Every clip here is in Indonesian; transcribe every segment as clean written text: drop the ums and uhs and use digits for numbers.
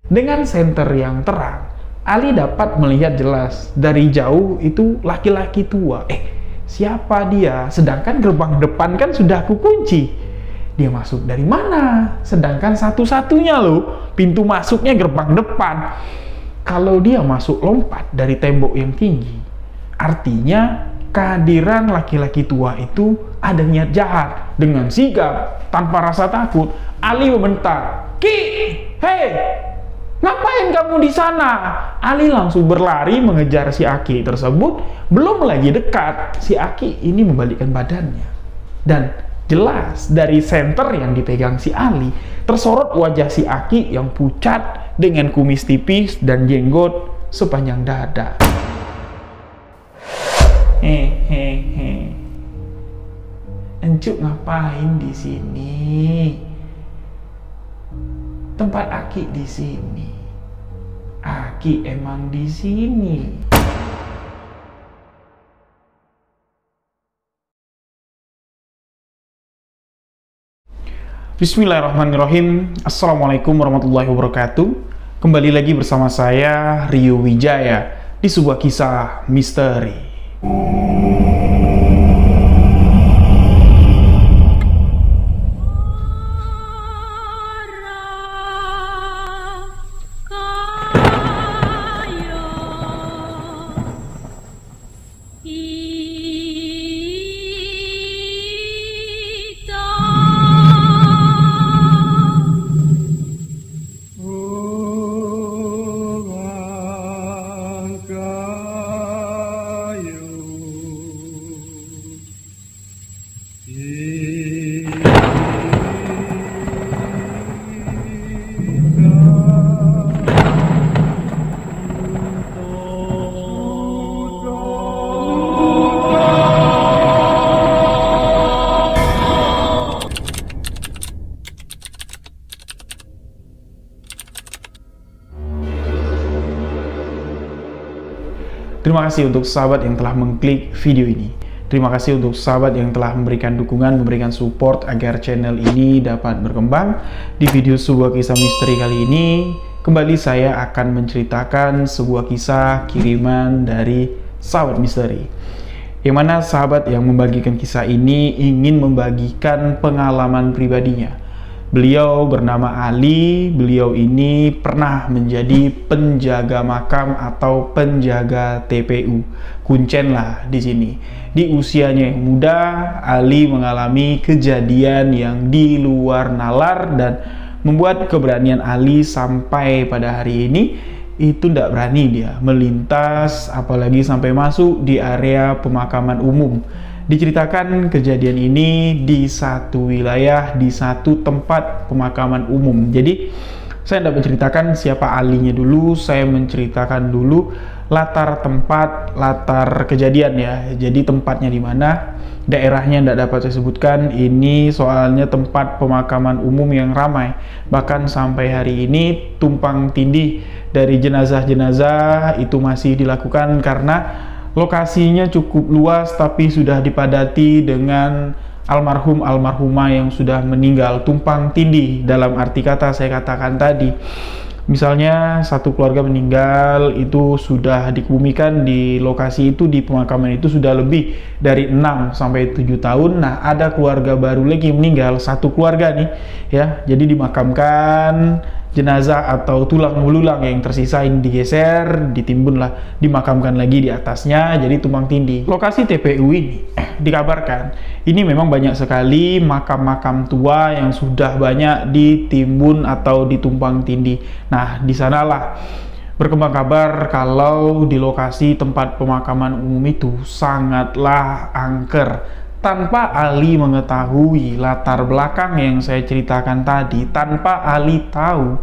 Dengan senter yang terang, Ali dapat melihat jelas dari jauh itu laki-laki tua. Siapa dia? Sedangkan gerbang depan kan sudah kukunci. Dia masuk dari mana? Sedangkan satu-satunya loh, pintu masuknya gerbang depan. Kalau dia masuk lompat dari tembok yang tinggi, artinya kehadiran laki-laki tua itu ada niat jahat. Dengan sigap, tanpa rasa takut, Ali membentak, "Ki, hei! Ngapain kamu di sana?" Ali langsung berlari mengejar si Aki tersebut. Belum lagi dekat, si Aki ini membalikkan badannya. Dan jelas dari senter yang dipegang si Ali, tersorot wajah si Aki yang pucat dengan kumis tipis dan jenggot sepanjang dada. Encuk ngapain di sini? Tempat Aki di sini. Aki emang di sini. Bismillahirrahmanirrahim. Assalamualaikum warahmatullahi wabarakatuh. Kembali lagi bersama saya, Rio Wijaya, di sebuah kisah misteri. Terima kasih untuk sahabat yang telah mengklik video ini. Terima kasih untuk sahabat yang telah memberikan dukungan, memberikan support agar channel ini dapat berkembang. Di video sebuah kisah misteri kali ini, kembali saya akan menceritakan sebuah kisah kiriman dari sahabat misteri. Yang mana sahabat yang membagikan kisah ini ingin membagikan pengalaman pribadinya. Beliau bernama Ali. Beliau ini pernah menjadi penjaga makam atau penjaga TPU. Kuncen lah di sini. Di usianya yang muda, Ali mengalami kejadian yang di luar nalar dan membuat keberanian Ali sampai pada hari ini itu tidak berani dia melintas, apalagi sampai masuk di area pemakaman umum. Diceritakan kejadian ini di satu wilayah, di satu tempat pemakaman umum. Jadi saya tidak menceritakan siapa alinya dulu, saya menceritakan dulu latar tempat, latar kejadian ya. Jadi tempatnya di mana, daerahnya tidak dapat saya sebutkan. Ini soalnya tempat pemakaman umum yang ramai. Bahkan sampai hari ini tumpang tindih dari jenazah-jenazah itu masih dilakukan karena lokasinya cukup luas tapi sudah dipadati dengan almarhum-almarhumah yang sudah meninggal. Tumpang tindih dalam arti kata saya katakan tadi. Misalnya satu keluarga meninggal, itu sudah dikebumikan di lokasi itu, di pemakaman itu sudah lebih dari 6 sampai 7 tahun. Nah, ada keluarga baru lagi meninggal, satu keluarga nih ya. Jadi dimakamkan, jenazah atau tulang belulang yang tersisa ini digeser, ditimbunlah, dimakamkan lagi di atasnya, jadi tumpang tindih. Lokasi TPU ini dikabarkan ini memang banyak sekali makam-makam tua yang sudah banyak ditimbun atau ditumpang tindih. Nah, di sanalah berkembang kabar kalau di lokasi tempat pemakaman umum itu sangatlah angker. Tanpa Ali mengetahui latar belakang yang saya ceritakan tadi, tanpa Ali tahu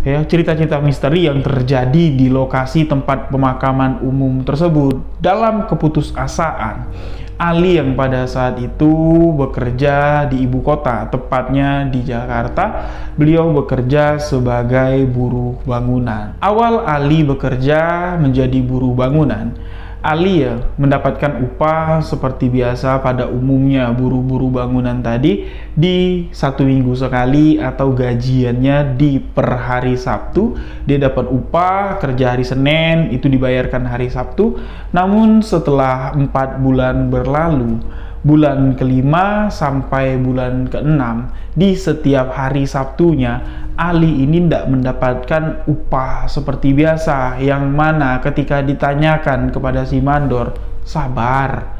ya cerita-cerita misteri yang terjadi di lokasi tempat pemakaman umum tersebut, dalam keputusasaan Ali yang pada saat itu bekerja di ibu kota, tepatnya di Jakarta, beliau bekerja sebagai buruh bangunan. Awal Ali bekerja menjadi buruh bangunan Ali ya mendapatkan upah seperti biasa pada umumnya buru-buru bangunan tadi di 1 minggu sekali, atau gajiannya di per hari Sabtu. Dia dapat upah kerja hari Senin, itu dibayarkan hari Sabtu. Namun setelah 4 bulan berlalu, bulan ke-5 sampai bulan ke-6, di setiap hari Sabtunya Ali ini tidak mendapatkan upah seperti biasa, yang mana ketika ditanyakan kepada si mandor, sabar,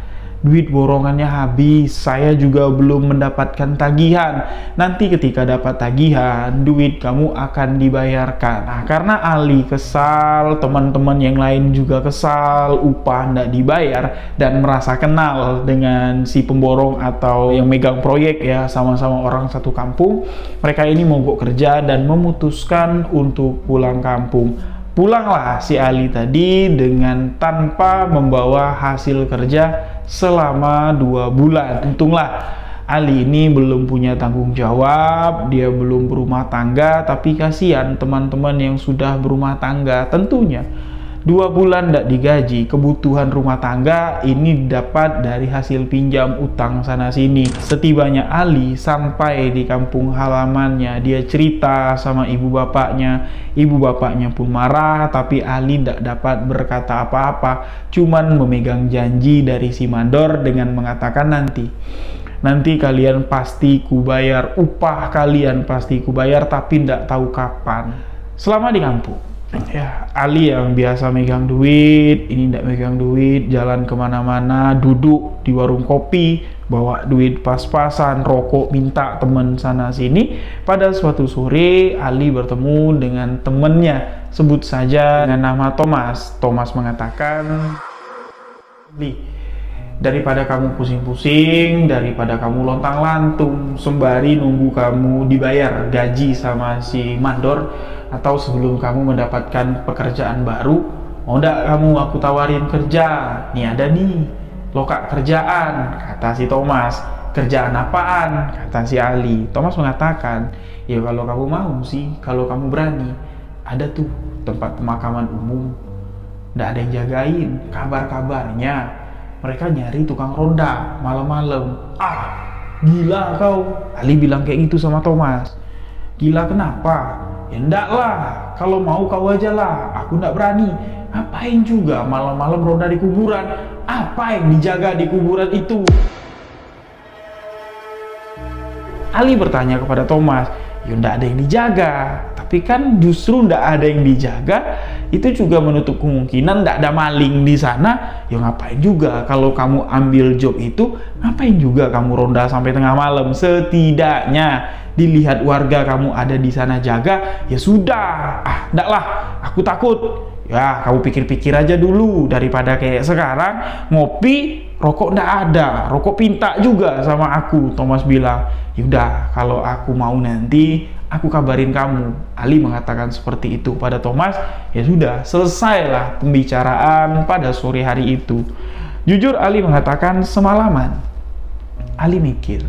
duit borongannya habis, saya juga belum mendapatkan tagihan. Nanti ketika dapat tagihan, duit kamu akan dibayarkan. Nah, karena Ali kesal, teman-teman yang lain juga kesal, upah tidak dibayar, dan merasa kenal dengan si pemborong atau yang megang proyek ya, sama-sama orang satu kampung. Mereka ini mogok kerja dan memutuskan untuk pulang kampung. Pulanglah si Ali tadi dengan tanpa membawa hasil kerja selama 2 bulan. Untunglah Ali ini belum punya tanggung jawab, dia belum berumah tangga, tapi kasihan teman-teman yang sudah berumah tangga. Tentunya 2 bulan tidak digaji, kebutuhan rumah tangga ini dapat dari hasil pinjam utang sana sini. Setibanya Ali sampai di kampung halamannya, dia cerita sama ibu bapaknya. Ibu bapaknya pun marah, tapi Ali tidak dapat berkata apa-apa, cuman memegang janji dari si mandor dengan mengatakan nanti kalian pasti kubayar, upah kalian pasti kubayar, tapi tidak tahu kapan. Selama di kampung ya, Ali yang biasa megang duit, ini tidak megang duit, jalan kemana-mana, duduk di warung kopi, bawa duit pas-pasan, rokok minta temen sana sini. Pada suatu sore, Ali bertemu dengan temennya, sebut saja dengan nama Thomas. Thomas mengatakan, "Li, daripada kamu pusing-pusing, daripada kamu lontang-lantung sembari nunggu kamu dibayar gaji sama si mandor, atau sebelum kamu mendapatkan pekerjaan baru, mau ndak kamu aku tawarin kerja? Nih ada nih, loka kerjaan," kata si Thomas. "Kerjaan apaan?" kata si Ali. Thomas mengatakan, "Ya kalau kamu mau sih, kalau kamu berani, ada tuh tempat pemakaman umum, ndak ada yang jagain, kabar-kabarnya mereka nyari tukang ronda malam-malam." "Ah, gila kau," Ali bilang kayak gitu sama Thomas. "Gila kenapa?" "Ya enggak lah, kalau mau kau aja lah, aku enggak berani. Ngapain juga malam-malam ronda di kuburan? Apa yang dijaga di kuburan itu?" Ali bertanya kepada Thomas, "Ya enggak ada yang dijaga." Tapi kan justru enggak ada yang dijaga, itu juga menutup kemungkinan enggak ada maling di sana. Ya ngapain juga kalau kamu ambil job itu, ngapain juga kamu ronda sampai tengah malam? Setidaknya dilihat warga kamu ada di sana jaga, ya sudah. "Ah, enggak lah, aku takut." "Ya, kamu pikir-pikir aja dulu, daripada kayak sekarang ngopi, rokok enggak ada, rokok pinta juga sama aku," Thomas bilang. "Yaudah, kalau aku mau nanti, aku kabarin kamu." Ali mengatakan seperti itu pada Thomas. Ya sudah, selesailah pembicaraan pada sore hari itu. Jujur Ali mengatakan semalaman Ali mikir,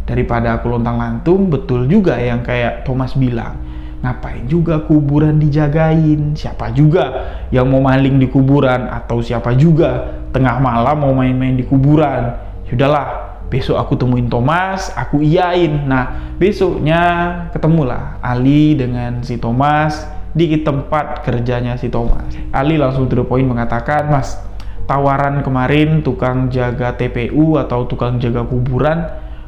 daripada aku lontang-lantung, betul juga yang kayak Thomas bilang. Ngapain juga kuburan dijagain? Siapa juga yang mau maling di kuburan? Atau siapa juga tengah malam mau main-main di kuburan? Sudahlah, besok aku temuin Thomas, aku iyain. Nah, besoknya ketemulah Ali dengan si Thomas di tempat kerjanya si Thomas. Ali langsung to the point mengatakan, "Mas, tawaran kemarin tukang jaga TPU atau tukang jaga kuburan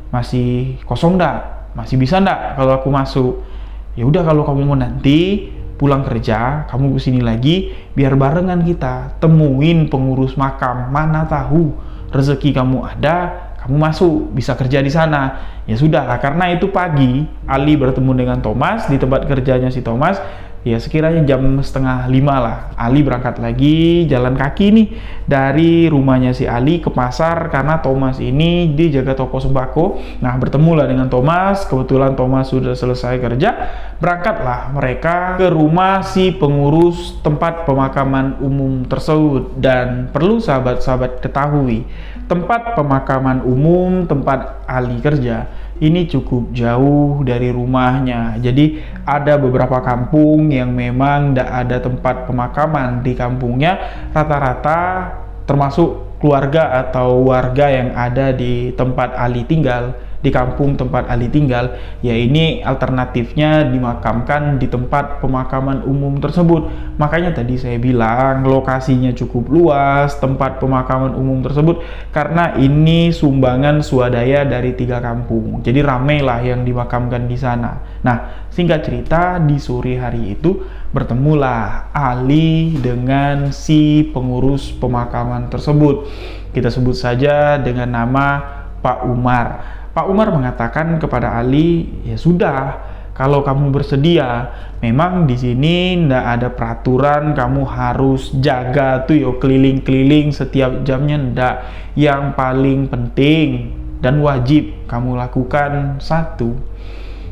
masih kosong ndak? Masih bisa ndak kalau aku masuk?" "Ya udah, kalau kamu mau nanti pulang kerja, kamu kesini lagi, biar barengan kita temuin pengurus makam. Mana tahu rezeki kamu ada, kamu masuk, bisa kerja di sana." Ya sudah, karena itu pagi Ali bertemu dengan Thomas di tempat kerjanya si Thomas. Ya sekiranya jam 4:30 lah, Ali berangkat lagi jalan kaki nih dari rumahnya si Ali ke pasar, karena Thomas ini dia jaga toko sembako. Nah, bertemulah dengan Thomas, kebetulan Thomas sudah selesai kerja. Berangkatlah mereka ke rumah si pengurus tempat pemakaman umum tersebut. Dan perlu sahabat-sahabat ketahui, tempat pemakaman umum tempat Ali kerja ini cukup jauh dari rumahnya. Jadi ada beberapa kampung yang memang tidak ada tempat pemakaman di kampungnya. Rata-rata termasuk keluarga atau warga yang ada di tempat Ali tinggal, di kampung tempat Ali tinggal, ya ini alternatifnya dimakamkan di tempat pemakaman umum tersebut. Makanya tadi saya bilang lokasinya cukup luas tempat pemakaman umum tersebut, karena ini sumbangan swadaya dari 3 kampung. Jadi ramailah yang dimakamkan di sana. Nah, singkat cerita, di sore hari itu bertemulah Ali dengan si pengurus pemakaman tersebut. Kita sebut saja dengan nama Pak Umar. Pak Umar mengatakan kepada Ali, ya sudah, kalau kamu bersedia, memang di sini ndak ada peraturan kamu harus jaga tuh yo keliling-keliling setiap jamnya, ndak. Yang paling penting dan wajib kamu lakukan satu,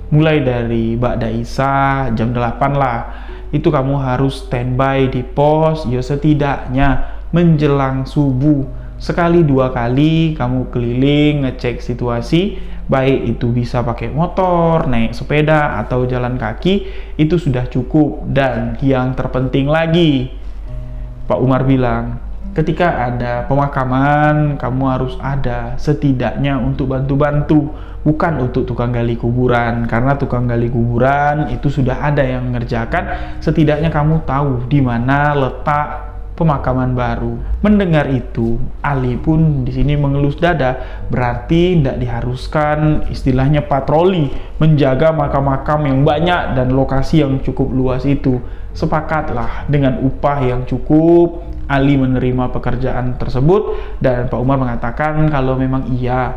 mulai dari Ba'da Isya jam 8 lah, itu kamu harus standby di pos, ya setidaknya menjelang subuh. Sekali 2 kali kamu keliling ngecek situasi, baik itu bisa pakai motor, naik sepeda, atau jalan kaki, itu sudah cukup. Dan yang terpenting lagi, Pak Umar bilang, ketika ada pemakaman, kamu harus ada setidaknya untuk bantu-bantu, bukan untuk tukang gali kuburan, karena tukang gali kuburan itu sudah ada yang mengerjakan. Setidaknya kamu tahu di mana letak pemakaman baru. Mendengar itu, Ali pun di sini mengelus dada. Berarti tidak diharuskan istilahnya patroli menjaga makam-makam yang banyak dan lokasi yang cukup luas itu. Sepakatlah dengan upah yang cukup, Ali menerima pekerjaan tersebut, dan Pak Umar mengatakan kalau memang iya,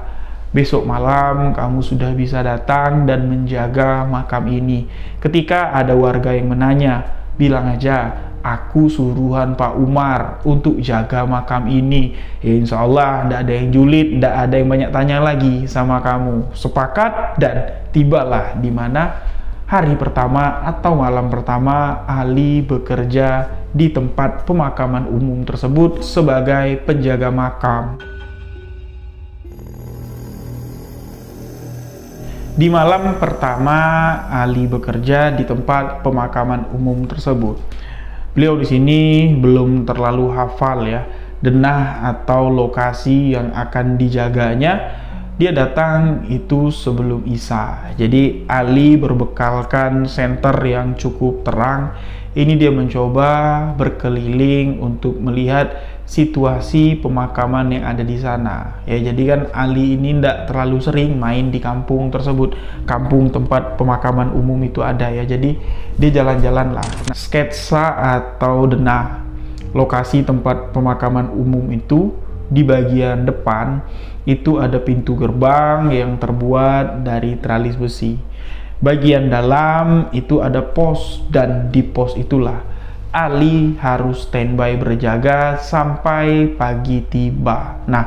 besok malam kamu sudah bisa datang dan menjaga makam ini. Ketika ada warga yang menanya, bilang aja, aku suruhan Pak Umar untuk jaga makam ini. Ya, insya Allah tidak ada yang julid, tidak ada yang banyak tanya lagi sama kamu. Sepakat, dan tibalah di mana hari pertama atau malam pertama Ali bekerja di tempat pemakaman umum tersebut sebagai penjaga makam. Di malam pertama Ali bekerja di tempat pemakaman umum tersebut, beliau di sini belum terlalu hafal ya denah atau lokasi yang akan dijaganya. Dia datang itu sebelum Isya. Jadi Ali berbekalkan senter yang cukup terang. Ini dia mencoba berkeliling untuk melihat situasi pemakaman yang ada di sana. Ya, jadi kan Ali ini tidak terlalu sering main di kampung tersebut. Kampung tempat pemakaman umum itu ada ya. Jadi dia jalan-jalan lah. Nah, sketsa atau denah lokasi tempat pemakaman umum itu, di bagian depan itu ada pintu gerbang yang terbuat dari tralis besi. Bagian dalam itu ada pos, dan di pos itulah Ali harus standby berjaga sampai pagi tiba. Nah,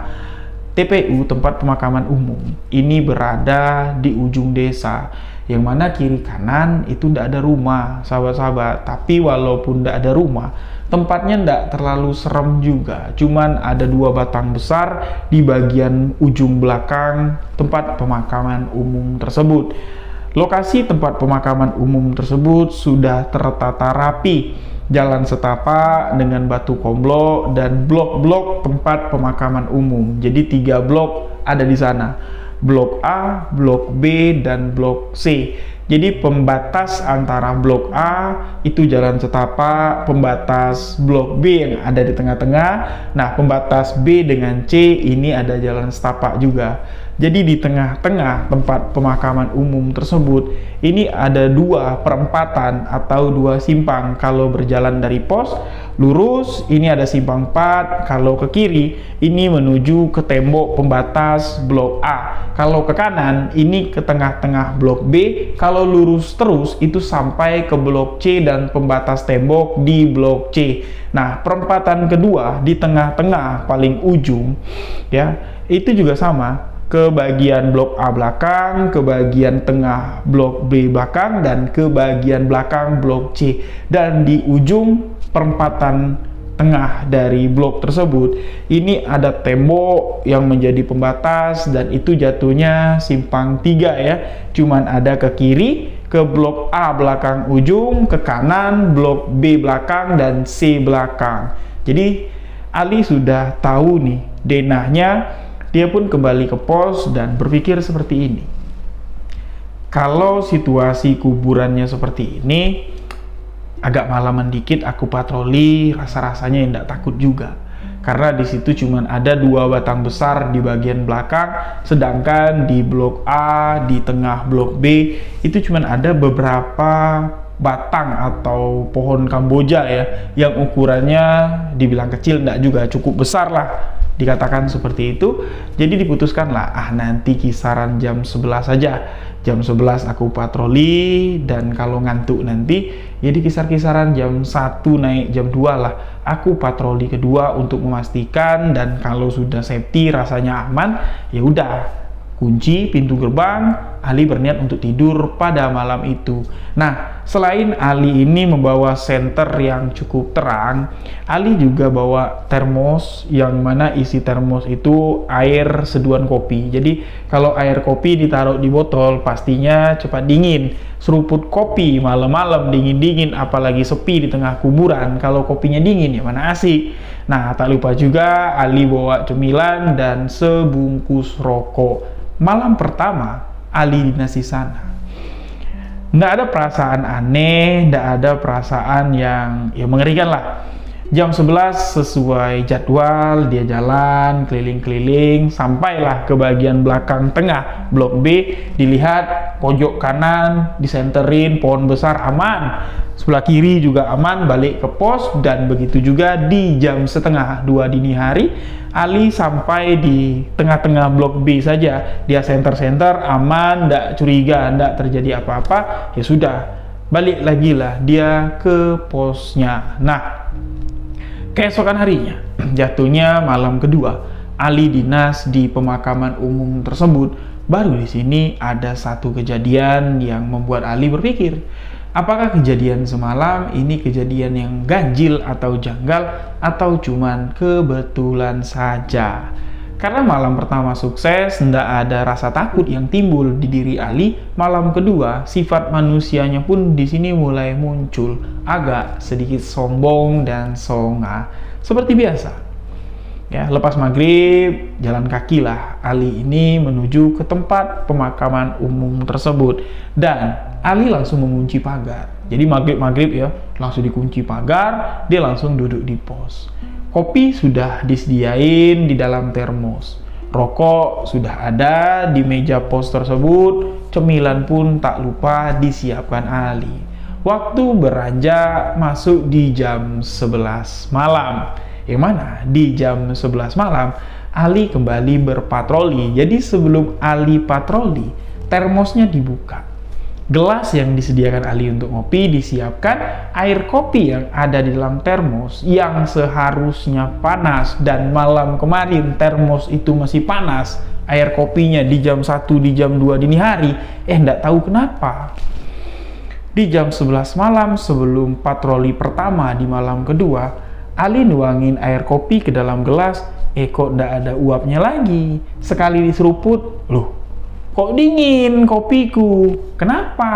TPU tempat pemakaman umum ini berada di ujung desa, yang mana kiri kanan itu tidak ada rumah, sahabat-sahabat. Tapi walaupun tidak ada rumah, tempatnya tidak terlalu serem juga. Cuman ada 2 batang besar di bagian ujung belakang tempat pemakaman umum tersebut. Lokasi tempat pemakaman umum tersebut sudah tertata rapi, jalan setapak dengan batu komblok dan blok-blok tempat pemakaman umum. Jadi 3 blok ada di sana, blok A, blok B, dan blok C. Jadi pembatas antara blok A itu jalan setapak, pembatas blok B yang ada di tengah-tengah. Nah, pembatas B dengan C ini ada jalan setapak juga. Jadi di tengah-tengah tempat pemakaman umum tersebut ini ada 2 perempatan atau 2 simpang. Kalau berjalan dari pos lurus, ini ada simpang 4. Kalau ke kiri, ini menuju ke tembok pembatas blok A. Kalau ke kanan, ini ke tengah-tengah blok B. Kalau lurus terus, itu sampai ke blok C dan pembatas tembok di blok C. Nah, perempatan kedua di tengah-tengah paling ujung ya, itu juga sama. Ke bagian blok A belakang, ke bagian tengah blok B belakang, dan ke bagian belakang blok C. Dan di ujung perempatan tengah dari blok tersebut, ini ada tembok yang menjadi pembatas dan itu jatuhnya simpang 3 ya. Cuman ada ke kiri, ke blok A belakang ujung, ke kanan blok B belakang dan C belakang. Jadi Ali sudah tahu nih denahnya, dia pun kembali ke pos dan berpikir seperti ini. Kalau situasi kuburannya seperti ini, agak malaman dikit aku patroli, rasa-rasanya tidak takut juga. Karena di situ cuma ada 2 batang besar di bagian belakang, sedangkan di blok A, di tengah blok B, itu cuma ada beberapa batang atau pohon Kamboja ya, yang ukurannya dibilang kecil, tidak juga, cukup besar lah, dikatakan seperti itu. Jadi diputuskanlah, nanti kisaran jam 11 saja. Jam 11 aku patroli, dan kalau ngantuk nanti ya di kisar-kisaran jam 1 naik jam 2 lah aku patroli kedua untuk memastikan, dan kalau sudah safety rasanya aman, ya udah kunci pintu gerbang. Ali berniat untuk tidur pada malam itu. Nah, selain Ali ini membawa senter yang cukup terang, Ali juga bawa termos, yang mana isi termos itu air seduhan kopi. Jadi kalau air kopi ditaruh di botol pastinya cepat dingin. Seruput kopi malam-malam dingin-dingin, apalagi sepi di tengah kuburan, kalau kopinya dingin ya mana asik. Nah, tak lupa juga Ali bawa cemilan dan sebungkus rokok. Malam pertama Ali dinas di sana, nggak ada perasaan aneh, nggak ada perasaan yang mengerikan lah. Jam 11 sesuai jadwal dia jalan keliling-keliling, sampailah ke bagian belakang tengah blok B. Dilihat pojok kanan disenterin pohon besar, aman. Sebelah kiri juga aman, balik ke pos. Dan begitu juga di jam setengah 2 dini hari, Ali sampai di tengah-tengah blok B saja. Dia senter-senter, aman, ndak curiga, ndak terjadi apa-apa. Ya sudah, balik lagi lah dia ke posnya. Nah, keesokan harinya, jatuhnya malam kedua, Ali dinas di pemakaman umum tersebut. Baru di sini ada satu kejadian yang membuat Ali berpikir, apakah kejadian semalam ini kejadian yang ganjil atau janggal, atau cuman kebetulan saja? Karena malam pertama sukses, tidak ada rasa takut yang timbul di diri Ali. Malam kedua, sifat manusianya pun di sini mulai muncul, agak sedikit sombong dan songah. Seperti biasa, ya, lepas maghrib, jalan kaki lah Ali ini menuju ke tempat pemakaman umum tersebut. Dan Ali langsung mengunci pagar. Jadi maghrib ya, langsung dikunci pagar, dia langsung duduk di pos. Kopi sudah disediain di dalam termos, rokok sudah ada di meja pos tersebut, cemilan pun tak lupa disiapkan Ali. Waktu beranjak masuk di jam 11 malam. Yang mana di jam 11 malam Ali kembali berpatroli. Jadi sebelum Ali patroli, termosnya dibuka. Gelas yang disediakan Ali untuk ngopi disiapkan, air kopi yang ada di dalam termos yang seharusnya panas, dan malam kemarin termos itu masih panas, air kopinya di jam 1, di jam 2 dini hari, nggak tahu kenapa. Di jam 11 malam sebelum patroli pertama di malam kedua, Ali nuangin air kopi ke dalam gelas, kok nggak ada uapnya lagi. Sekali diseruput, loh, kok dingin kopiku? Kenapa?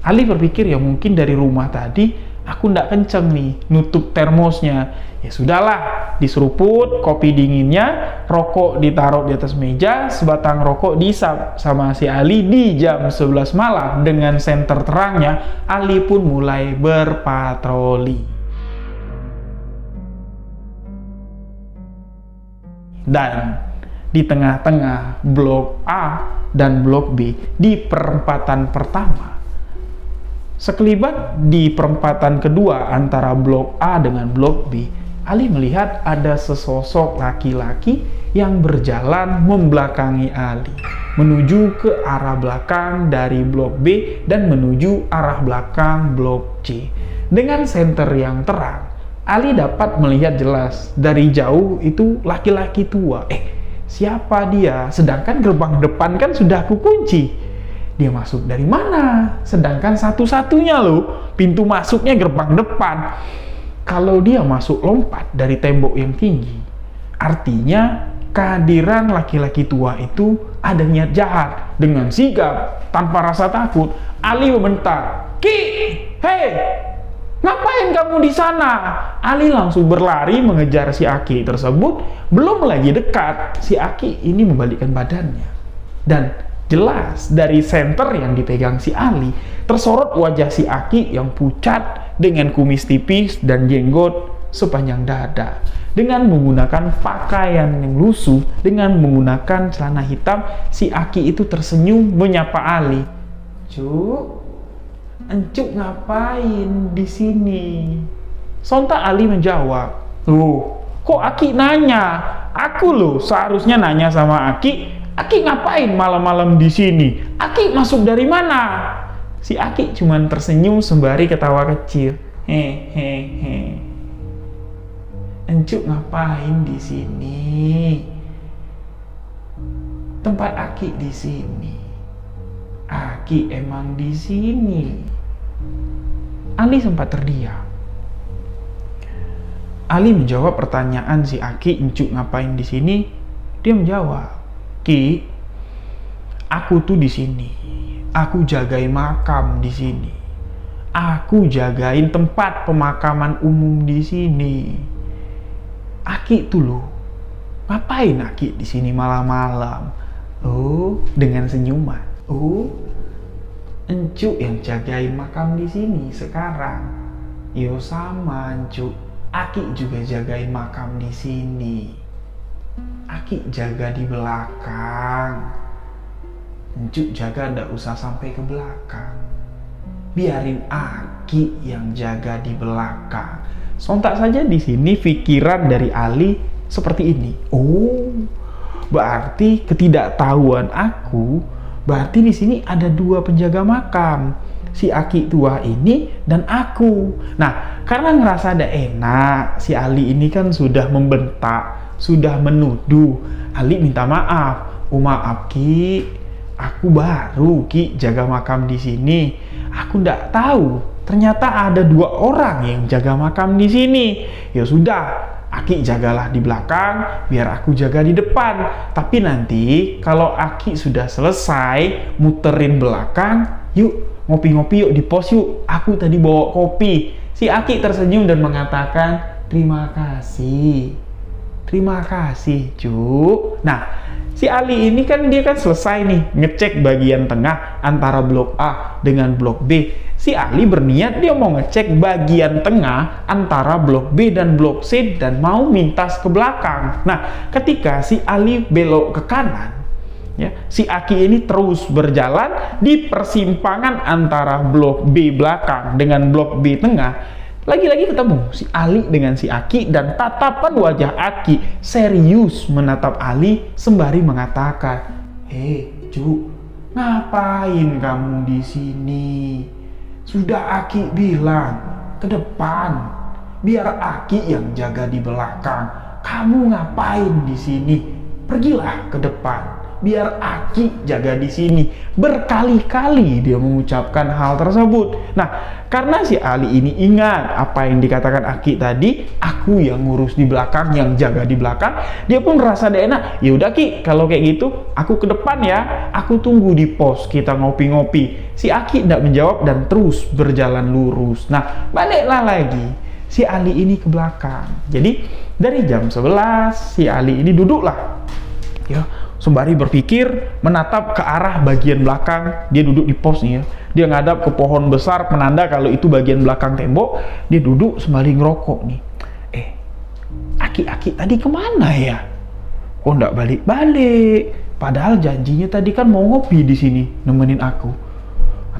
Ali berpikir ya mungkin dari rumah tadi aku ndak kenceng nih nutup termosnya. Ya sudahlah, diseruput kopi dinginnya, rokok ditaruh di atas meja, sebatang rokok diisap sama si Ali. Di jam 11 malam dengan senter terangnya, Ali pun mulai berpatroli. Dan di tengah-tengah blok A dan blok B, di perempatan pertama, sekelibat di perempatan kedua antara blok A dengan blok B, Ali melihat ada sesosok laki-laki yang berjalan membelakangi Ali, menuju ke arah belakang dari blok B dan menuju arah belakang blok C. Dengan senter yang terang, Ali dapat melihat jelas dari jauh itu laki-laki tua. Siapa dia? Sedangkan gerbang depan kan sudah kukunci. Dia masuk dari mana? Sedangkan satu-satunya loh pintu masuknya gerbang depan. kalau dia masuk lompat dari tembok yang tinggi, artinya kehadiran laki-laki tua itu ada niat jahat. Dengan sigap, tanpa rasa takut, Ali membentak, "Ki, hei, ngapain kamu di sana?" Ali langsung berlari mengejar si Aki tersebut. Belum lagi dekat, si Aki ini membalikkan badannya. Dan jelas dari senter yang dipegang si Ali, tersorot wajah si Aki yang pucat dengan kumis tipis dan jenggot sepanjang dada. Dengan menggunakan pakaian yang lusuh, dengan menggunakan celana hitam, si Aki itu tersenyum menyapa Ali. "Cuk, Encuk ngapain di sini?" Sontak Ali menjawab, "Loh, kok Aki nanya? Aku loh seharusnya nanya sama Aki. Aki ngapain malam-malam di sini? Aki masuk dari mana?" Si Aki cuman tersenyum sembari ketawa kecil. "Hehehe. Encuk ngapain di sini? Tempat Aki di sini. Aki emang di sini." Ali sempat terdiam. Ali menjawab pertanyaan si Aki, "Encuk ngapain di sini?" Dia menjawab, "Ki, aku tuh di sini. Aku jagain makam di sini. Aku jagain tempat pemakaman umum di sini. Aki tuh loh. Ngapain Aki di sini malam-malam?" Oh, dengan senyuman. "Oh, Encuk yang jagain makam di sini sekarang." "Yo sama, Encuk. Aki juga jagain makam di sini. Aki jaga di belakang. Encuk jaga ndak usah sampai ke belakang. Biarin Aki yang jaga di belakang." Sontak saja di sini pikiran dari Ali seperti ini. Oh, berarti ketidaktahuan aku, berarti di sini ada dua penjaga makam, si Aki tua ini dan aku. Nah, karena ngerasa ada enak, si Ali ini kan sudah membentak, sudah menuduh. Ali minta maaf. "Oh, maaf Ki, aku baru Ki jaga makam di sini. Aku ndak tahu ternyata ada dua orang yang jaga makam di sini. Ya sudah, Aki jagalah di belakang, biar aku jaga di depan. Tapi nanti kalau Aki sudah selesai muterin belakang, yuk ngopi-ngopi yuk di pos yuk. Aku tadi bawa kopi." Si Aki tersenyum dan mengatakan, "Terima kasih. Terima kasih, Cuk." Nah, si Ali ini kan dia kan selesai nih ngecek bagian tengah antara blok A dengan blok B. Si Ali berniat dia mau ngecek bagian tengah antara blok B dan blok C dan mau mintas ke belakang. Nah, ketika si Ali belok ke kanan, ya, si Aki ini terus berjalan di persimpangan antara blok B belakang dengan blok B tengah. Lagi-lagi ketemu si Ali dengan si Aki dan tatapan wajah Aki serius menatap Ali sembari mengatakan, Cuk, ngapain kamu di sini? Sudah Aki bilang ke depan, biar Aki yang jaga di belakang. Kamu ngapain di sini? Pergilah ke depan, biar Aki jaga di sini." Berkali-kali dia mengucapkan hal tersebut. Nah, karena si Ali ini ingat apa yang dikatakan Aki tadi, aku yang ngurus di belakang, yang jaga di belakang, dia pun merasa enak. "Ya udah Ki, kalau kayak gitu aku ke depan ya, aku tunggu di pos, kita ngopi-ngopi." Si Aki tidak menjawab dan terus berjalan lurus. Nah, baliklah lagi si Ali ini ke belakang. Jadi dari jam 11 si Ali ini duduklah, ya, sembari berpikir menatap ke arah bagian belakang. Dia duduk di pos nih ya, dia ngadap ke pohon besar penanda kalau itu bagian belakang tembok. Dia duduk sembari ngerokok nih. Aki tadi kemana ya? Kok nggak balik-balik? Padahal janjinya tadi kan mau ngopi di sini nemenin aku.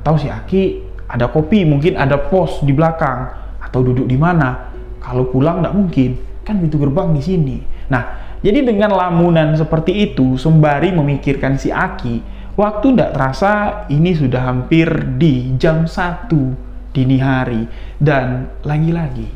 Atau si Aki ada kopi, mungkin ada pos di belakang, atau duduk di mana? Kalau pulang nggak mungkin, kan pintu gerbang di sini. Nah, jadi dengan lamunan seperti itu, sembari memikirkan si Aki, waktu tidak terasa ini sudah hampir di jam 1 dini hari. Dan lagi-lagi,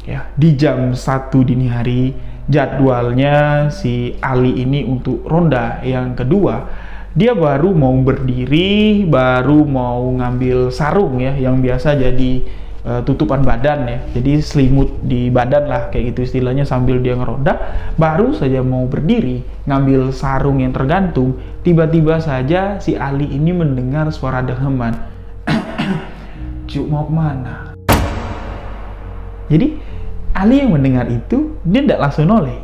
ya, di jam 1 dini hari, jadwalnya si Ali ini untuk ronda yang kedua. Dia baru mau berdiri, baru mau ngambil sarung ya, yang biasa jadi tutupan badan ya, jadi selimut di badan lah kayak gitu istilahnya, sambil dia ngeronda. Baru saja mau berdiri ngambil sarung yang tergantung, tiba-tiba saja si Ali ini mendengar suara dengaman. Cuk, mau kemana? Jadi Ali yang mendengar itu, dia tidak langsung noleh.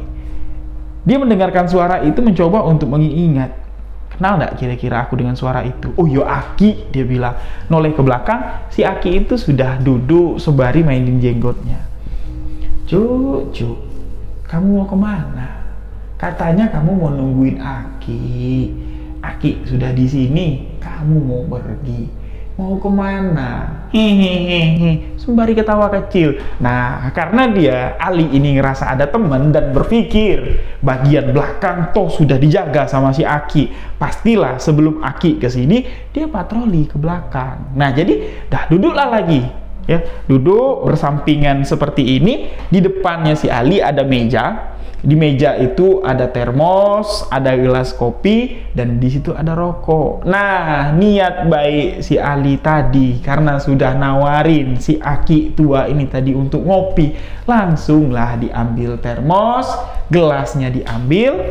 Dia mendengarkan suara itu, mencoba untuk mengingat, kenal nggak kira-kira aku dengan suara itu? Oh yo Aki, dia bilang. Noleh ke belakang, si Aki itu sudah duduk sembari mainin jenggotnya. Cuk, kamu mau kemana? Katanya kamu mau nungguin Aki. Aki sudah di sini, kamu mau pergi. Mau kemana? Hehehe, sembari ketawa kecil. Nah, karena dia, Ali ini ngerasa ada teman dan berpikir bagian belakang toh sudah dijaga sama si Aki. Pastilah sebelum Aki kesini, dia patroli ke belakang. Nah, jadi dah duduklah lagi. Ya, duduk bersampingan seperti ini. Di depannya si Ali ada meja. Di meja itu ada termos, ada gelas kopi, dan di situ ada rokok. Nah, niat baik si Ali tadi karena sudah nawarin si Aki tua ini tadi untuk ngopi, langsunglah diambil termos, gelasnya diambil,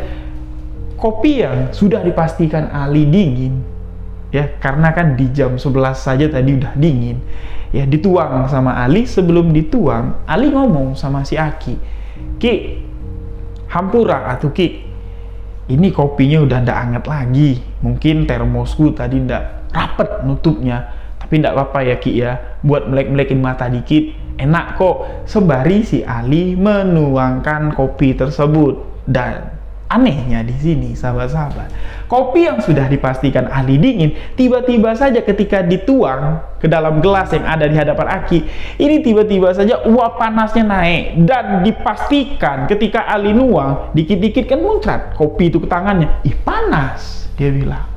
kopi yang sudah dipastikan Ali dingin. Ya, karena kan di jam 11 saja tadi udah dingin. Ya, dituang sama Ali. Sebelum dituang, Ali ngomong sama si Aki, "Ki, hampura atuh Ki, ini kopinya udah ndak anget lagi, mungkin termosku tadi ndak rapet nutupnya, tapi ndak apa-apa ya Ki ya, buat melek-melekin mata dikit, enak kok." Sembari si Ali menuangkan kopi tersebut. Dan anehnya di sini, sahabat-sahabat, kopi yang sudah dipastikan Ali dingin, tiba-tiba saja ketika dituang ke dalam gelas yang ada di hadapan Aki, ini tiba-tiba saja uap panasnya naik, dan dipastikan ketika Ali nuang, dikit-dikit kan muncrat kopi itu ke tangannya. Ih, panas, dia bilang.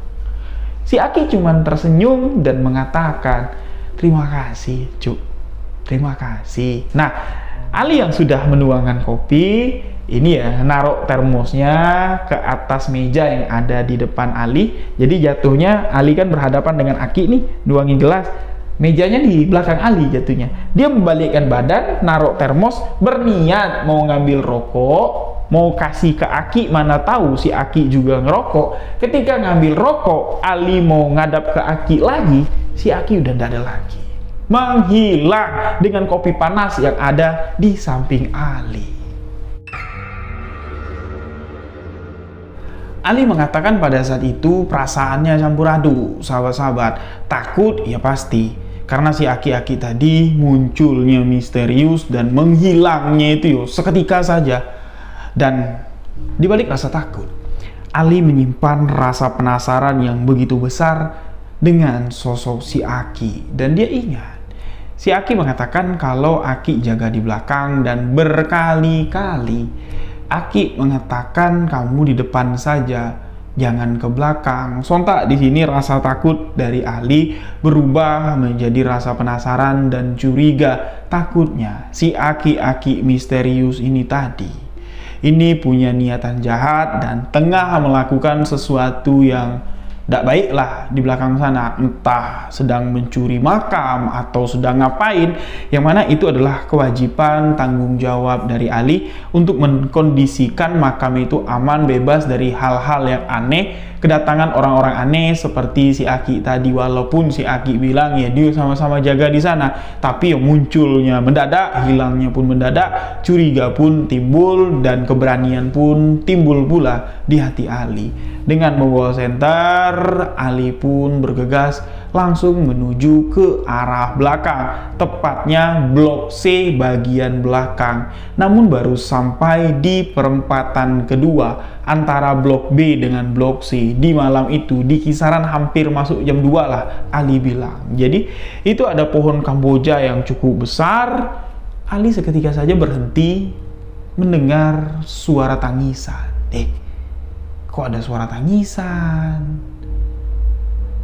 Si Aki cuman tersenyum dan mengatakan, "Terima kasih, Cuk. Terima kasih." Nah, Ali yang sudah menuangkan kopi, ini ya, naruh termosnya ke atas meja yang ada di depan Ali. Jadi jatuhnya Ali kan berhadapan dengan Aki nih, nuangin gelas. Mejanya di belakang Ali jatuhnya. Dia membalikkan badan, naruh termos, berniat mau ngambil rokok, mau kasih ke Aki, mana tahu si Aki juga ngerokok. Ketika ngambil rokok, Ali mau ngadap ke Aki lagi, si Aki udah nggak ada lagi. Menghilang dengan kopi panas yang ada di samping Ali. Ali mengatakan pada saat itu perasaannya campur aduk, sahabat-sahabat. Takut ya pasti, karena si Aki-Aki tadi munculnya misterius dan menghilangnya itu yo seketika saja. Dan dibalik rasa takut, Ali menyimpan rasa penasaran yang begitu besar dengan sosok si Aki. Dan dia ingat, si Aki mengatakan kalau Aki jaga di belakang, dan berkali-kali Aki mengatakan kamu di depan saja, jangan ke belakang. Sontak di sini rasa takut dari Ali berubah menjadi rasa penasaran dan curiga. Takutnya si Aki-Aki misterius ini tadi, ini punya niatan jahat dan tengah melakukan sesuatu yang tidak baik lah di belakang sana, entah sedang mencuri makam atau sedang ngapain, yang mana itu adalah kewajiban tanggung jawab dari Ali untuk mengkondisikan makam itu aman, bebas dari hal-hal yang aneh, kedatangan orang-orang aneh seperti si Aki tadi. Walaupun si Aki bilang ya dia sama-sama jaga di sana, tapi yang munculnya mendadak, hilangnya pun mendadak, curiga pun timbul, dan keberanian pun timbul pula di hati Ali. Dengan membawa senter, Ali pun bergegas langsung menuju ke arah belakang, tepatnya blok C bagian belakang. Namun baru sampai di perempatan kedua antara blok B dengan blok C di malam itu, di kisaran hampir masuk jam 2 lah, Ali bilang. Jadi itu ada pohon Kamboja yang cukup besar. Ali seketika saja berhenti mendengar suara tangisan. Kok ada suara tangisan?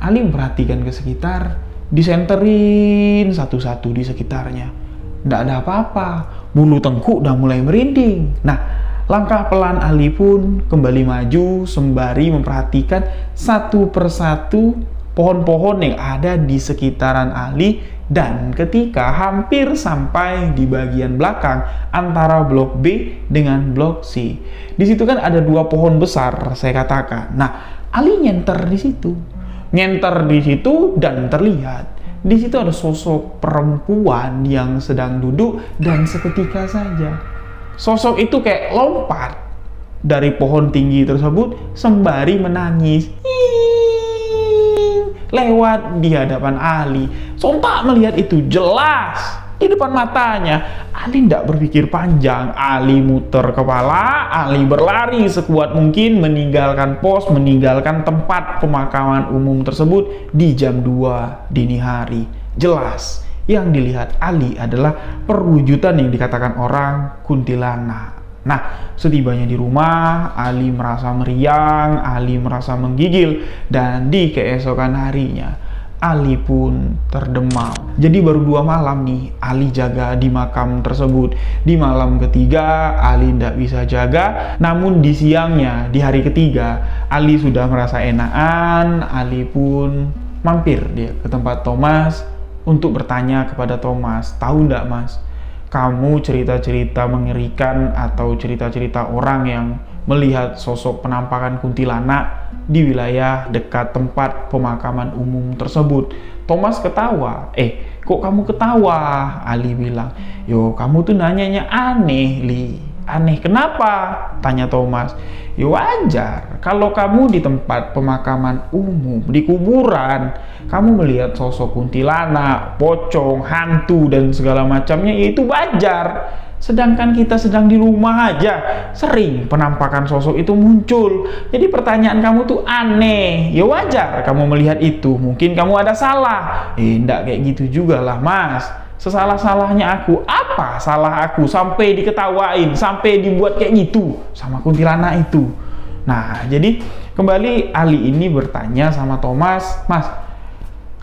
Ali memperhatikan ke sekitar, disenterin satu-satu di sekitarnya. Tidak ada apa-apa, bulu tengkuk udah mulai merinding. Nah, langkah pelan Ali pun kembali maju sembari memperhatikan satu persatu pohon-pohon yang ada di sekitaran Ali Dan ketika hampir sampai di bagian belakang antara blok B dengan blok C, di situ kan ada 2 pohon besar, saya katakan. Nah, Ali nyenter di situ. Nyenter di situ dan terlihat di situ ada sosok perempuan yang sedang duduk, dan seketika saja sosok itu kayak lompat dari pohon tinggi tersebut sembari menangis. Lewat di hadapan Ali. Sontak melihat itu jelas di depan matanya. Ali tidak berpikir panjang. Ali muter kepala, Ali berlari sekuat mungkin meninggalkan pos, meninggalkan tempat pemakaman umum tersebut di jam 2 dini hari. Jelas yang dilihat Ali adalah perwujudan yang dikatakan orang kuntilanak. Nah, setibanya di rumah, Ali merasa meriang, Ali merasa menggigil, dan di keesokan harinya, Ali pun terdemam. Jadi baru 2 malam nih, Ali jaga di makam tersebut. Di malam ketiga, Ali tidak bisa jaga, namun di siangnya, di hari ketiga, Ali sudah merasa enakan, Ali pun mampir dia ke tempat Thomas untuk bertanya kepada Thomas, tahu nggak Mas? Kamu cerita-cerita mengerikan atau cerita-cerita orang yang melihat sosok penampakan kuntilanak di wilayah dekat tempat pemakaman umum tersebut. Thomas ketawa. Kok kamu ketawa? Ali bilang, yo kamu tuh nanyanya aneh, Li. Aneh kenapa? Tanya Thomas. Ya wajar, kalau kamu di tempat pemakaman umum, di kuburan, kamu melihat sosok kuntilanak, pocong, hantu, dan segala macamnya, ya itu wajar. Sedangkan kita sedang di rumah aja, sering penampakan sosok itu muncul. Jadi pertanyaan kamu tuh aneh. Ya wajar kamu melihat itu, mungkin kamu ada salah. Enggak kayak gitu juga lah Mas. Sesalah-salahnya aku, apa salah aku sampai diketawain, sampai dibuat kayak gitu sama kuntilanak itu. Nah, jadi kembali Ali ini bertanya sama Thomas, Mas,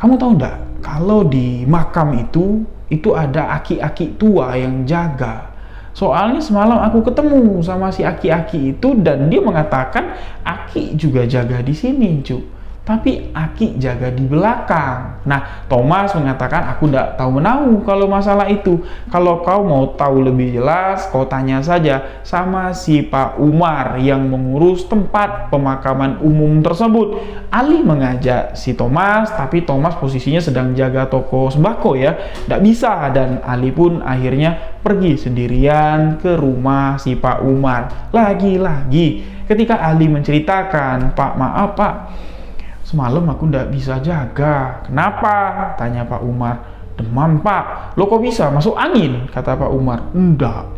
kamu tahu nggak kalau di makam itu ada aki-aki tua yang jaga. Soalnya semalam aku ketemu sama si aki-aki itu dan dia mengatakan Aki juga jaga di sini, Cuk. Tapi Aki jaga di belakang. Nah, Thomas mengatakan aku tidak tahu menahu kalau masalah itu. Kalau kau mau tahu lebih jelas, kau tanya saja sama si Pak Umar yang mengurus tempat pemakaman umum tersebut. Ali mengajak si Thomas, tapi Thomas posisinya sedang jaga toko sembako ya. Tidak bisa, dan Ali pun akhirnya pergi sendirian ke rumah si Pak Umar. Lagi-lagi ketika Ali menceritakan, Pak maaf Pak, semalam aku ndak bisa jaga. Kenapa? Tanya Pak Umar. Demam Pak. Loh kok bisa? Masuk angin? Kata Pak Umar. Enggak.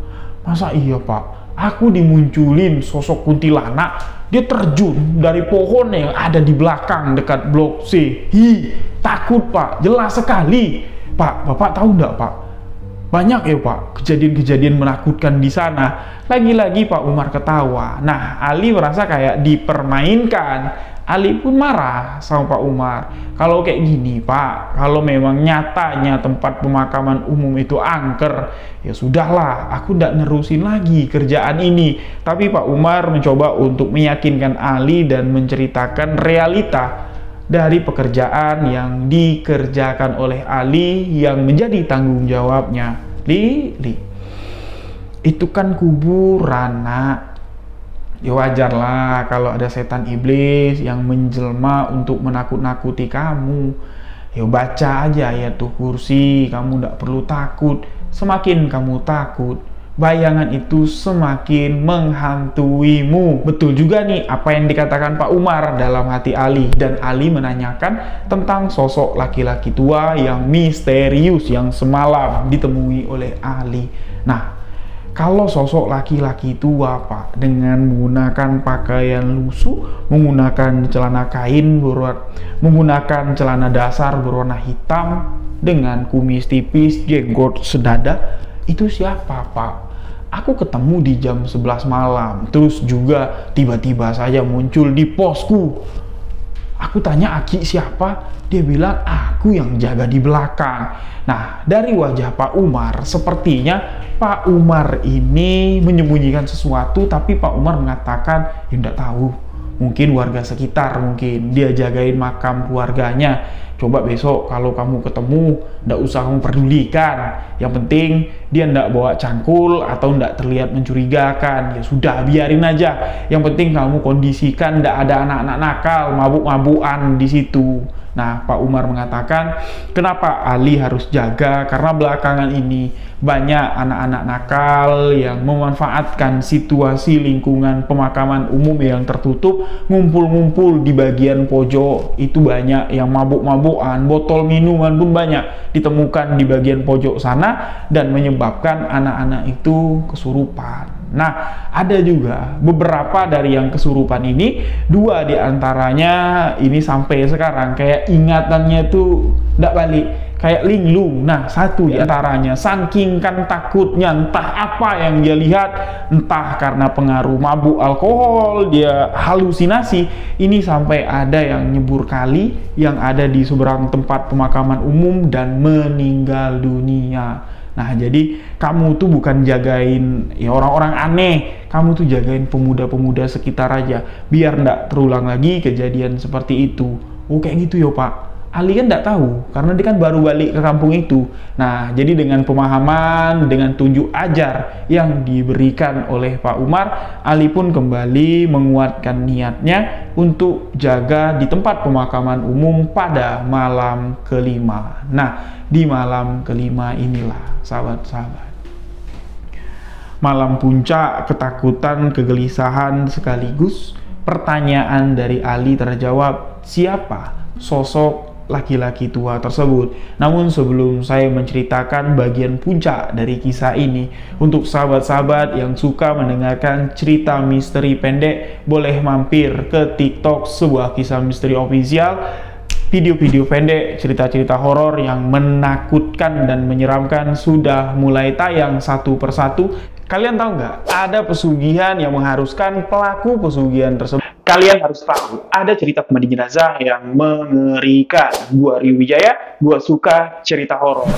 Masa iya Pak? Aku dimunculin sosok kuntilanak. Dia terjun dari pohon yang ada di belakang dekat blok C. Takut Pak. Jelas sekali. Pak, Bapak tahu ndak Pak? Banyak ya Pak kejadian-kejadian menakutkan di sana. Lagi-lagi Pak Umar ketawa. Nah, Ali merasa kayak dipermainkan. Ali pun marah sama Pak Umar. Kalau kayak gini Pak, kalau memang nyatanya tempat pemakaman umum itu angker, ya sudahlah, aku tidak nerusin lagi kerjaan ini. Tapi Pak Umar mencoba untuk meyakinkan Ali dan menceritakan realita dari pekerjaan yang dikerjakan oleh Ali yang menjadi tanggung jawabnya. Li, itu kan kuburan nak. Ya wajar lah kalau ada setan iblis yang menjelma untuk menakut-nakuti kamu. Ya baca aja ayat tuh kursi, kamu tidak perlu takut. Semakin kamu takut, bayangan itu semakin menghantuimu. Betul juga nih apa yang dikatakan Pak Umar dalam hati Ali. Dan Ali menanyakan tentang sosok laki-laki tua yang misterius yang semalam ditemui oleh Ali. Nah, kalau sosok laki-laki tua Pak dengan menggunakan pakaian lusuh, menggunakan celana kain menggunakan celana dasar berwarna hitam dengan kumis tipis, jenggot sedada, itu siapa Pak? Aku ketemu di jam 11 malam, terus juga tiba-tiba saja muncul di posku. Aku tanya Aki siapa? Dia bilang aku yang jaga di belakang. Nah, dari wajah Pak Umar, sepertinya Pak Umar ini menyembunyikan sesuatu, tapi Pak Umar mengatakan, ya tidak tahu. Mungkin warga sekitar, mungkin dia jagain makam keluarganya. coba besok kalau kamu ketemu, ndak usah kamu pedulikan. Yang penting dia ndak bawa cangkul atau ndak terlihat mencurigakan. Ya sudah, biarin aja. Yang penting kamu kondisikan ndak ada anak-anak nakal, mabuk-mabukan di situ. Nah, Pak Umar mengatakan, kenapa Ali harus jaga? Karena belakangan ini banyak anak-anak nakal yang memanfaatkan situasi lingkungan pemakaman umum yang tertutup, ngumpul-ngumpul di bagian pojok. Itu banyak yang mabuk-mabukan, botol minuman pun banyak ditemukan di bagian pojok sana dan menyebabkan anak-anak itu kesurupan. Nah, ada juga beberapa dari yang kesurupan ini, 2 diantaranya ini sampai sekarang kayak ingatannya tuh nggak balik, kayak linglung. Nah, 1 diantaranya saking kan takutnya, entah apa yang dia lihat, entah karena pengaruh mabuk alkohol, dia halusinasi, ini sampai ada yang nyebur kali yang ada di seberang tempat pemakaman umum dan meninggal dunia. Nah, jadi kamu tuh bukan jagain ya orang-orang aneh, kamu tuh jagain pemuda-pemuda sekitar aja, biar ndak terulang lagi kejadian seperti itu. Oh, kayak gitu ya Pak. Ali kan nggak tahu, karena dia kan baru balik ke kampung itu. Nah, jadi dengan pemahaman, dengan tunjuk ajar yang diberikan oleh Pak Umar, Ali pun kembali menguatkan niatnya untuk jaga di tempat pemakaman umum pada malam kelima. Nah, di malam kelima inilah, sahabat-sahabat, malam puncak ketakutan, kegelisahan sekaligus pertanyaan dari Ali terjawab, siapa sosok laki-laki tua tersebut. Namun sebelum saya menceritakan bagian puncak dari kisah ini, untuk sahabat-sahabat yang suka mendengarkan cerita misteri pendek, boleh mampir ke TikTok Sebuah Kisah Misteri Official. Video-video pendek, cerita-cerita horor yang menakutkan dan menyeramkan sudah mulai tayang satu persatu. Kalian tahu nggak, ada pesugihan yang mengharuskan pelaku pesugihan tersebut. Kalian harus tahu, ada cerita pemandi jenazah yang mengerikan. Gua Rio Wijaya, gua suka cerita horor.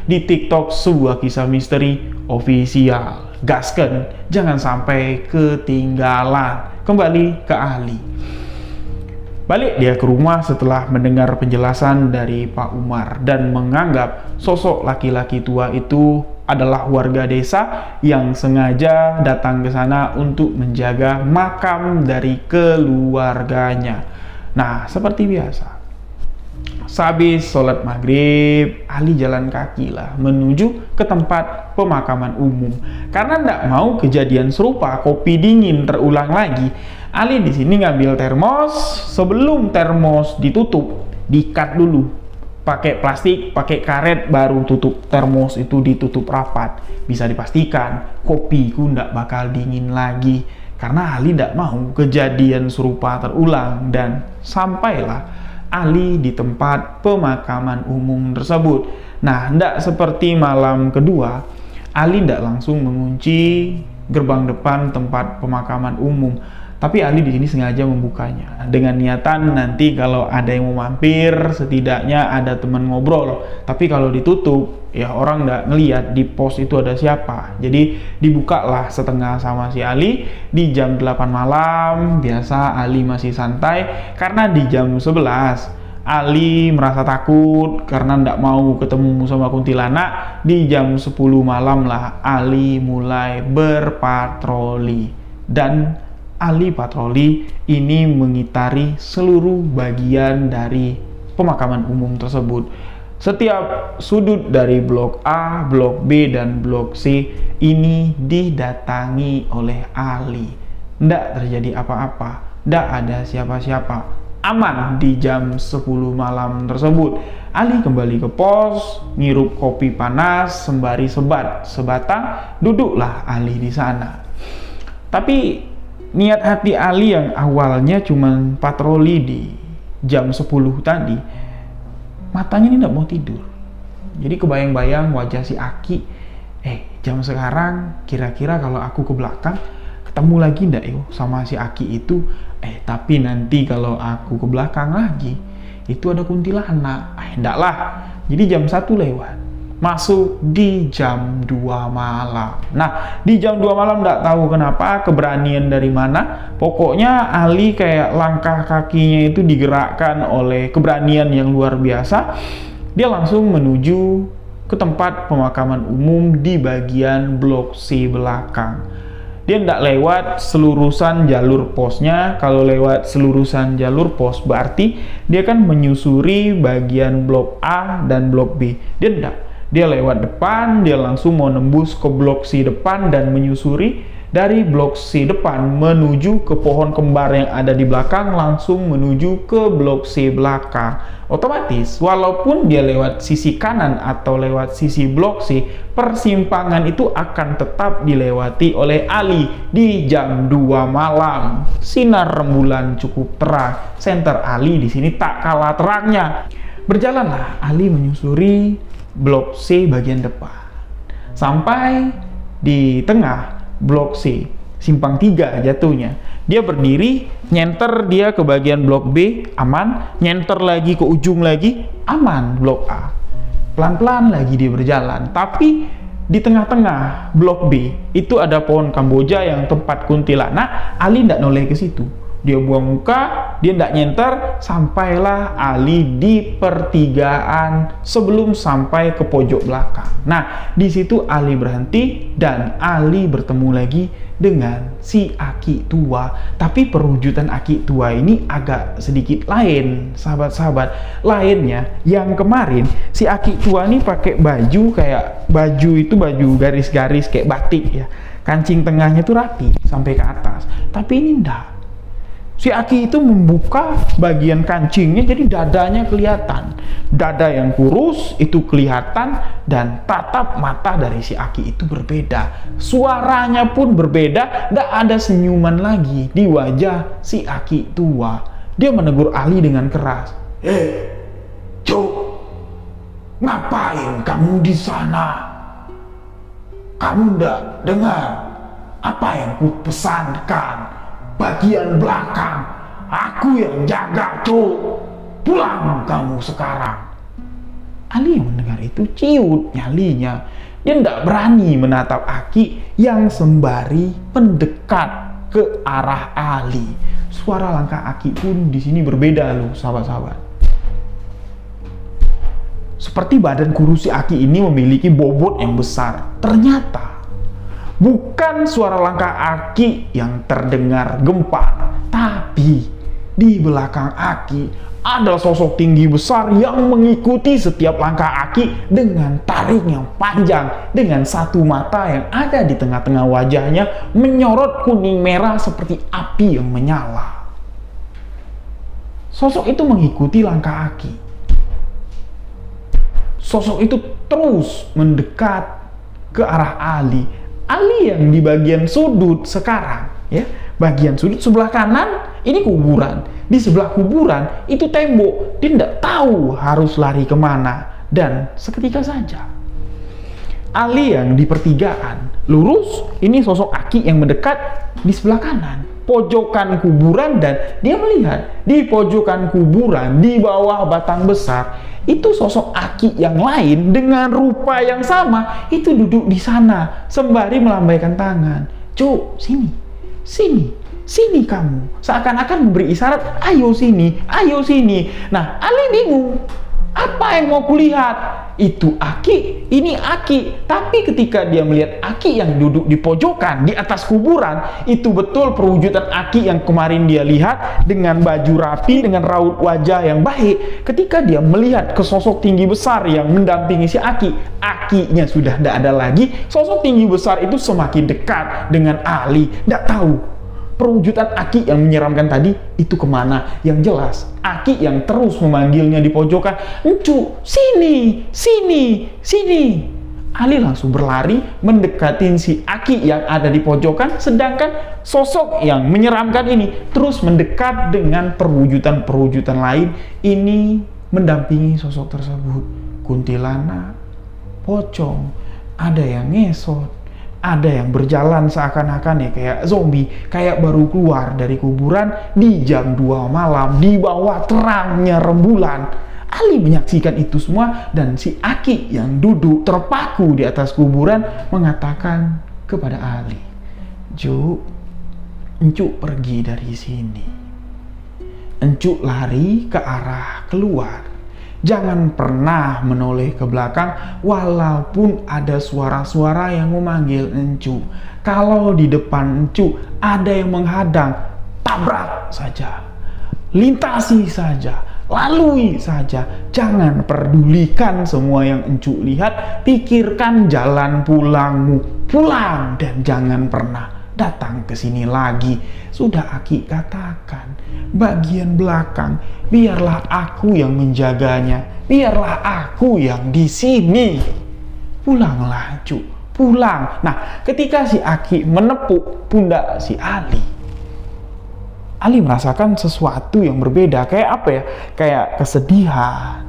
Di TikTok Sebuah Kisah Misteri Official. Gasken, jangan sampai ketinggalan. Kembali ke Ali. Balik dia ke rumah setelah mendengar penjelasan dari Pak Umar dan menganggap sosok laki-laki tua itu adalah warga desa yang sengaja datang ke sana untuk menjaga makam dari keluarganya. Nah, seperti biasa, sehabis sholat maghrib, Ali jalan kaki lah menuju ke tempat pemakaman umum. Karena tidak mau kejadian serupa kopi dingin terulang lagi, Ali di sini ngambil termos. Sebelum termos ditutup, diikat dulu pakai plastik, pakai karet, baru tutup. Termos itu ditutup rapat. Bisa dipastikan kopiku ndak bakal dingin lagi, karena Ali tidak mau kejadian serupa terulang. Dan sampailah Ali di tempat pemakaman umum tersebut. Nah, ndak seperti malam kedua, Ali ndak langsung mengunci gerbang depan tempat pemakaman umum. Tapi Ali di sini sengaja membukanya dengan niatan nanti kalau ada yang mau mampir, setidaknya ada teman ngobrol. Tapi kalau ditutup, ya orang nggak ngeliat di pos itu ada siapa. Jadi dibukalah setengah sama si Ali di jam 8 malam. Biasa Ali masih santai, karena di jam 11 Ali merasa takut karena nggak mau ketemu sama kuntilanak. Di jam 10 malam lah Ali mulai berpatroli. Dan Ali patroli ini mengitari seluruh bagian dari pemakaman umum tersebut. Setiap sudut dari blok A, blok B, dan blok C ini didatangi oleh Ali. Nggak terjadi apa-apa, nggak ada siapa-siapa. Aman di jam 10 malam tersebut. Ali kembali ke pos, ngirup kopi panas sembari sebatang, duduklah Ali di sana. Tapi niat hati Ali yang awalnya cuma patroli di jam 10 tadi, matanya ini tidak mau tidur. Jadi kebayang-bayang wajah si Aki, jam sekarang kira-kira kalau aku ke belakang ketemu lagi ndak yo sama si Aki itu, tapi nanti kalau aku ke belakang lagi itu ada kuntilanak, ndak lah. Jadi jam 1 lewat, masuk di jam 2 malam. Nah, di jam 2 malam nggak tahu kenapa, keberanian dari mana. Pokoknya Ali kayak langkah kakinya itu digerakkan oleh keberanian yang luar biasa. Dia langsung menuju ke tempat pemakaman umum di bagian blok C belakang. Dia tidak lewat selurusan jalur posnya. Kalau lewat selurusan jalur pos berarti dia kan menyusuri bagian blok A dan blok B. Dia tidak. Dia lewat depan, dia langsung mau nembus ke blok C depan dan menyusuri dari blok C depan menuju ke pohon kembar yang ada di belakang, langsung menuju ke blok C belakang. Otomatis, walaupun dia lewat sisi kanan atau lewat sisi blok C, persimpangan itu akan tetap dilewati oleh Ali di jam 2 malam. Sinar rembulan cukup terang. Senter Ali di sini tak kalah terangnya. Berjalanlah Ali menyusuri blok C bagian depan sampai di tengah blok C, simpang 3 jatuhnya. Dia berdiri, nyenter dia ke bagian blok B, aman. Nyenter lagi ke ujung lagi, aman blok A. Pelan-pelan lagi dia berjalan, tapi di tengah-tengah blok B itu ada pohon Kamboja yang tempat kuntilanak. Ali tidak noleh ke situ. Dia buang muka, dia tidak nyenter, sampailah Ali di pertigaan sebelum sampai ke pojok belakang. Nah, di situ Ali berhenti dan Ali bertemu lagi dengan si Aki tua. Tapi perwujudan Aki tua ini agak sedikit lain, sahabat-sahabat. Lainnya, yang kemarin si Aki tua ini pakai baju kayak baju garis-garis kayak batik ya. Kancing tengahnya tuh rapi sampai ke atas. Tapi ini enggak. Si Aki itu membuka bagian kancingnya jadi dadanya kelihatan. Dada yang kurus itu kelihatan dan tatap mata dari si Aki itu berbeda. Suaranya pun berbeda, tidak ada senyuman lagi di wajah si Aki tua. Dia menegur Ali dengan keras. Cuk, ngapain kamu di sana? Kamu tidak dengar apa yang ku pesankan? Bagian belakang, aku yang jaga, Cuk. Pulang kamu sekarang. Ali yang mendengar itu ciut nyalinya. Dia tidak berani menatap Aki yang sembari mendekat ke arah Ali. Suara langkah Aki pun di sini berbeda loh, sahabat-sahabat. Seperti badan kurus si Aki ini memiliki bobot yang besar. Ternyata bukan suara langkah Aki yang terdengar gempar, tapi di belakang Aki ada sosok tinggi besar yang mengikuti setiap langkah Aki dengan taring yang panjang, dengan satu mata yang ada di tengah-tengah wajahnya menyorot kuning merah seperti api yang menyala. Sosok itu mengikuti langkah Aki. Sosok itu terus mendekat ke arah Ali. Ali yang di bagian sudut sekarang, ya, bagian sudut sebelah kanan ini kuburan, di sebelah kuburan itu tembok. Dia tidak tahu harus lari kemana dan seketika saja Ali yang di pertigaan lurus, ini sosok Aki yang mendekat di sebelah kanan, pojokan kuburan, dan dia melihat di pojokan kuburan di bawah batang besar itu sosok Aki yang lain dengan rupa yang sama itu duduk di sana sembari melambaikan tangan. Cuk, sini, sini, sini kamu. Seakan-akan memberi isyarat, ayo sini, ayo sini. Nah, Ali bingung. Apa yang mau kulihat? Itu Aki, ini Aki. Tapi ketika dia melihat Aki yang duduk di pojokan di atas kuburan, itu betul perwujudan Aki yang kemarin dia lihat dengan baju rapi, dengan raut wajah yang baik. Ketika dia melihat ke sosok tinggi besar yang mendampingi si Aki, Akinya sudah tidak ada lagi. Sosok tinggi besar itu semakin dekat dengan Ali. Tidak tahu perwujudan Aki yang menyeramkan tadi itu kemana. Yang jelas Aki yang terus memanggilnya di pojokan, "Encu, sini, sini, sini." Ali langsung berlari mendekatin si Aki yang ada di pojokan, sedangkan sosok yang menyeramkan ini terus mendekat dengan perwujudan-perwujudan lain ini mendampingi sosok tersebut. Kuntilanak, pocong, ada yang ngesot, ada yang berjalan seakan-akan ya kayak zombie, kayak baru keluar dari kuburan di jam 2 malam di bawah terangnya rembulan. Ali menyaksikan itu semua dan si Aki yang duduk terpaku di atas kuburan mengatakan kepada Ali, "Ju, Encu pergi dari sini. Encu lari ke arah keluar. Jangan pernah menoleh ke belakang walaupun ada suara-suara yang memanggil Encu. Kalau di depan Encu ada yang menghadang, tabrak saja. Lintasi saja. Lalui saja. Jangan pedulikan semua yang Encu lihat. Pikirkan jalan pulangmu. Pulang dan jangan pernah datang ke sini lagi." Sudah Aki katakan, bagian belakang biarlah aku yang menjaganya, biarlah aku yang di sini. Pulanglah, Cu, pulang. Nah, ketika si Aki menepuk pundak si Ali merasakan sesuatu yang berbeda. Kayak apa ya? Kayak kesedihan.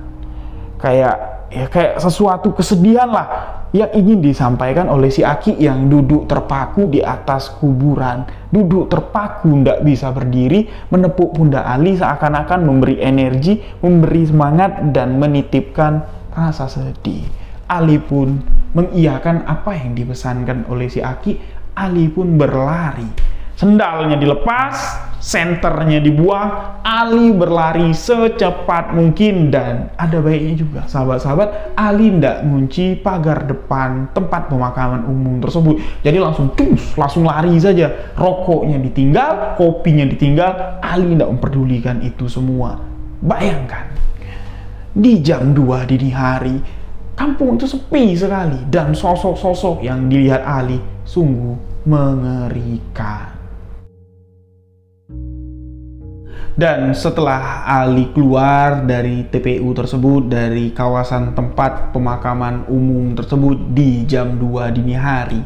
Kayak sesuatu kesedihan lah yang ingin disampaikan oleh si Aki yang duduk terpaku di atas kuburan, duduk terpaku, tidak bisa berdiri, menepuk pundak Ali seakan-akan memberi energi, memberi semangat, dan menitipkan rasa sedih. Ali pun mengiyakan apa yang dipesankan oleh si Aki. Ali pun berlari. Sendalnya dilepas, senternya dibuang, Ali berlari secepat mungkin. Dan ada baiknya juga, sahabat-sahabat, Ali tidak mengunci pagar depan tempat pemakaman umum tersebut. Jadi langsung lari saja. Rokoknya ditinggal, kopinya ditinggal, Ali tidak memperdulikan itu semua. Bayangkan, di jam 2 dini hari, kampung itu sepi sekali. Dan sosok-sosok yang dilihat Ali sungguh mengerikan. Dan setelah Ali keluar dari TPU tersebut, dari kawasan tempat pemakaman umum tersebut di jam 2 dini hari,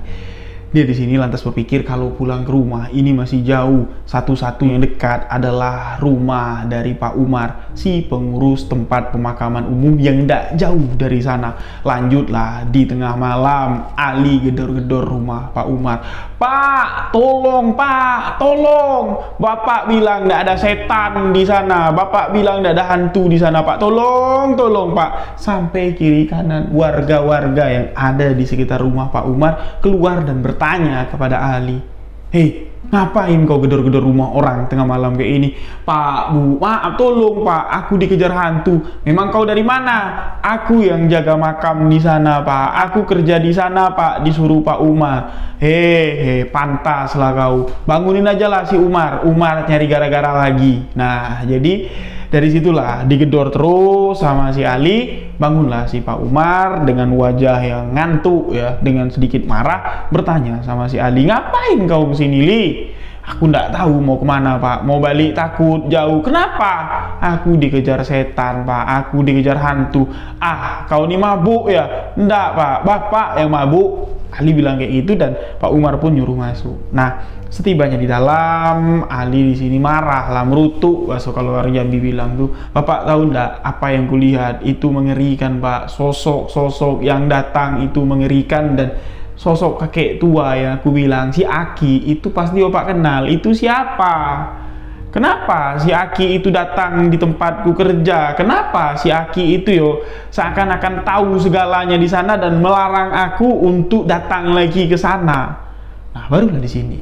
dia di sini lantas berpikir kalau pulang ke rumah ini masih jauh. Satu-satu yang dekat adalah rumah dari Pak Umar, si pengurus tempat pemakaman umum yang tidak jauh dari sana. Lanjutlah, di tengah malam Ali gedor-gedor rumah Pak Umar. "Pak, tolong Pak, tolong. Bapak bilang tidak ada setan di sana. Bapak bilang tidak ada hantu di sana Pak. Tolong Pak." Sampai kiri kanan warga-warga yang ada di sekitar rumah Pak Umar keluar dan bertanya kepada Ali, "Hei, ngapain kau gedor-gedor rumah orang tengah malam kayak ini?" "Pak, Bu, maaf, tolong Pak, aku dikejar hantu." "Memang kau dari mana?" "Aku yang jaga makam di sana Pak, aku kerja di sana Pak, disuruh Pak Umar." Pantas lah kau, bangunin aja lah si Umar nyari gara-gara lagi." Nah, jadi dari situlah digedor terus sama si Ali. Bangunlah si Pak Umar dengan wajah yang ngantuk ya, dengan sedikit marah, bertanya sama si Ali, "Ngapain kau kesini, Li?" "Aku ndak tahu mau kemana Pak, mau balik takut jauh." "Kenapa?" "Aku dikejar setan Pak, aku dikejar hantu." "Ah, kau ini mabuk ya?" "Ndak Pak, Bapak yang mabuk." Ali bilang kayak gitu dan Pak Umar pun nyuruh masuk. Nah, setibanya di dalam, Ali di sini marah lah, merutuk. Kalau orang Jambi bilang tuh, "Bapak tahu ndak apa yang kulihat? Itu mengerikan Pak. Sosok-sosok yang datang itu mengerikan, dan sosok kakek tua yang aku bilang, si Aki itu pasti Bapak kenal. Itu siapa? Kenapa si Aki itu datang di tempatku kerja? Kenapa si Aki itu seakan-akan tahu segalanya di sana dan melarang aku untuk datang lagi ke sana?" Nah, barulah di sini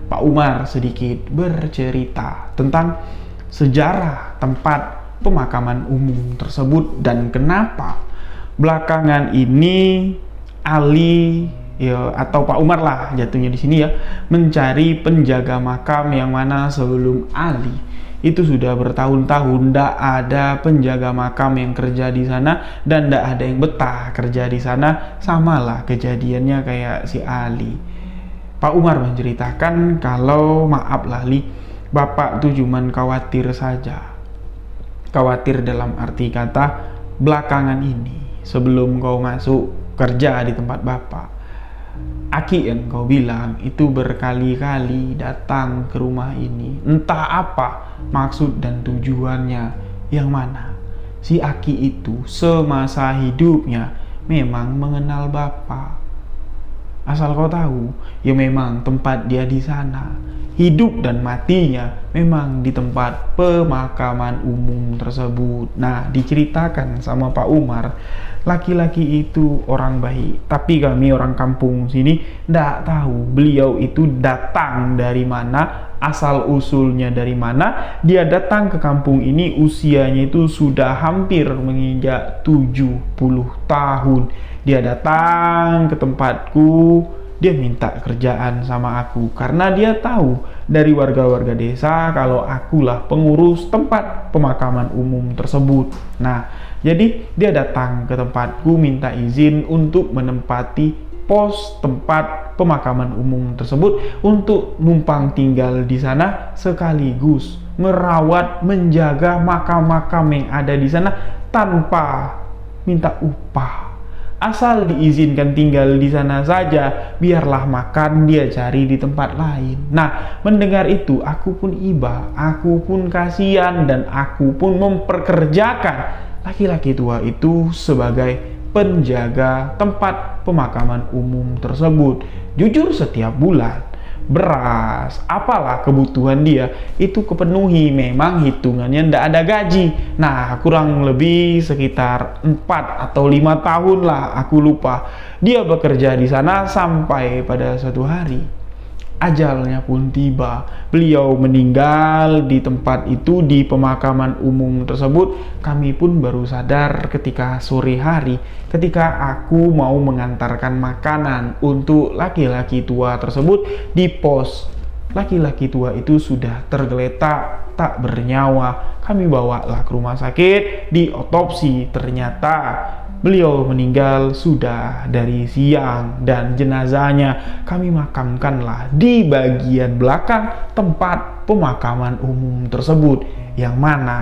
Pak Umar sedikit bercerita tentang sejarah tempat pemakaman umum tersebut dan kenapa belakangan ini Ali atau Pak Umar lah jatuhnya di sini mencari penjaga makam, yang mana sebelum Ali itu sudah bertahun-tahun tidak ada penjaga makam yang kerja di sana dan tidak ada yang betah kerja di sana. Samalah kejadiannya kayak si Ali. Pak Umar menceritakan kalau, "Maaf lah Li, Bapak tuh cuman khawatir saja." Khawatir dalam arti kata belakangan ini, sebelum kau masuk kerja di tempat Bapak, Aki yang kau bilang itu berkali-kali datang ke rumah ini. Entah apa maksud dan tujuannya, yang mana si Aki itu semasa hidupnya memang mengenal Bapak. Asal kau tahu, ya memang tempat dia di sana. Hidup dan matinya memang di tempat pemakaman umum tersebut. Nah, diceritakan sama Pak Umar, laki-laki itu orang baik. Tapi kami orang kampung sini tidak tahu beliau itu datang dari mana, asal usulnya dari mana. Dia datang ke kampung ini usianya itu sudah hampir menginjak 70 tahun. Dia datang ke tempatku, dia minta kerjaan sama aku karena dia tahu dari warga-warga desa kalau akulah pengurus tempat pemakaman umum tersebut. Nah, jadi dia datang ke tempatku minta izin untuk menempati pos tempat pemakaman umum tersebut untuk numpang tinggal di sana sekaligus merawat, menjaga makam-makam yang ada di sana tanpa minta upah. Asal diizinkan tinggal di sana saja, biarlah makan dia cari di tempat lain. Nah, mendengar itu aku pun iba, aku pun kasihan, dan aku pun memperkerjakan laki-laki tua itu sebagai penjaga tempat pemakaman umum tersebut. Jujur setiap bulan beras, apalah kebutuhan dia itu kepenuhi. Memang hitungannya ndak ada gaji. Nah, kurang lebih sekitar 4 atau 5 tahun lah, aku lupa. Dia bekerja di sana sampai pada suatu hari ajalnya pun tiba. Beliau meninggal di tempat itu, di pemakaman umum tersebut. Kami pun baru sadar ketika sore hari, ketika aku mau mengantarkan makanan untuk laki-laki tua tersebut di pos. Laki-laki tua itu sudah tergeletak, tak bernyawa. Kami bawalah ke rumah sakit, diotopsi. Ternyata beliau meninggal sudah dari siang, dan jenazahnya kami makamkanlah di bagian belakang tempat pemakaman umum tersebut. Yang mana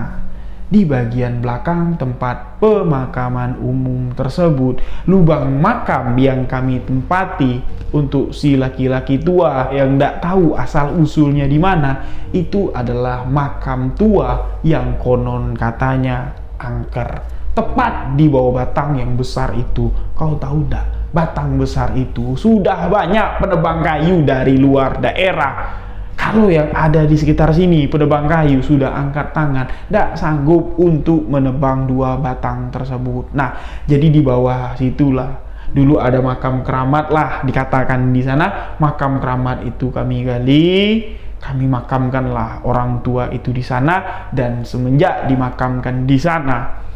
di bagian belakang tempat pemakaman umum tersebut, lubang makam yang kami tempati untuk si laki-laki tua yang tidak tahu asal usulnya di mana, itu adalah makam tua yang konon katanya angker. Tepat di bawah batang yang besar itu. Kau tahu tidak, batang besar itu sudah banyak penebang kayu dari luar daerah. Kalau yang ada di sekitar sini penebang kayu sudah angkat tangan, tidak sanggup untuk menebang 2 batang tersebut. Nah, jadi di bawah situlah dulu ada makam keramat lah, dikatakan di sana. Makam keramat itu kami gali, kami makamkanlah orang tua itu di sana. Dan semenjak dimakamkan di sana,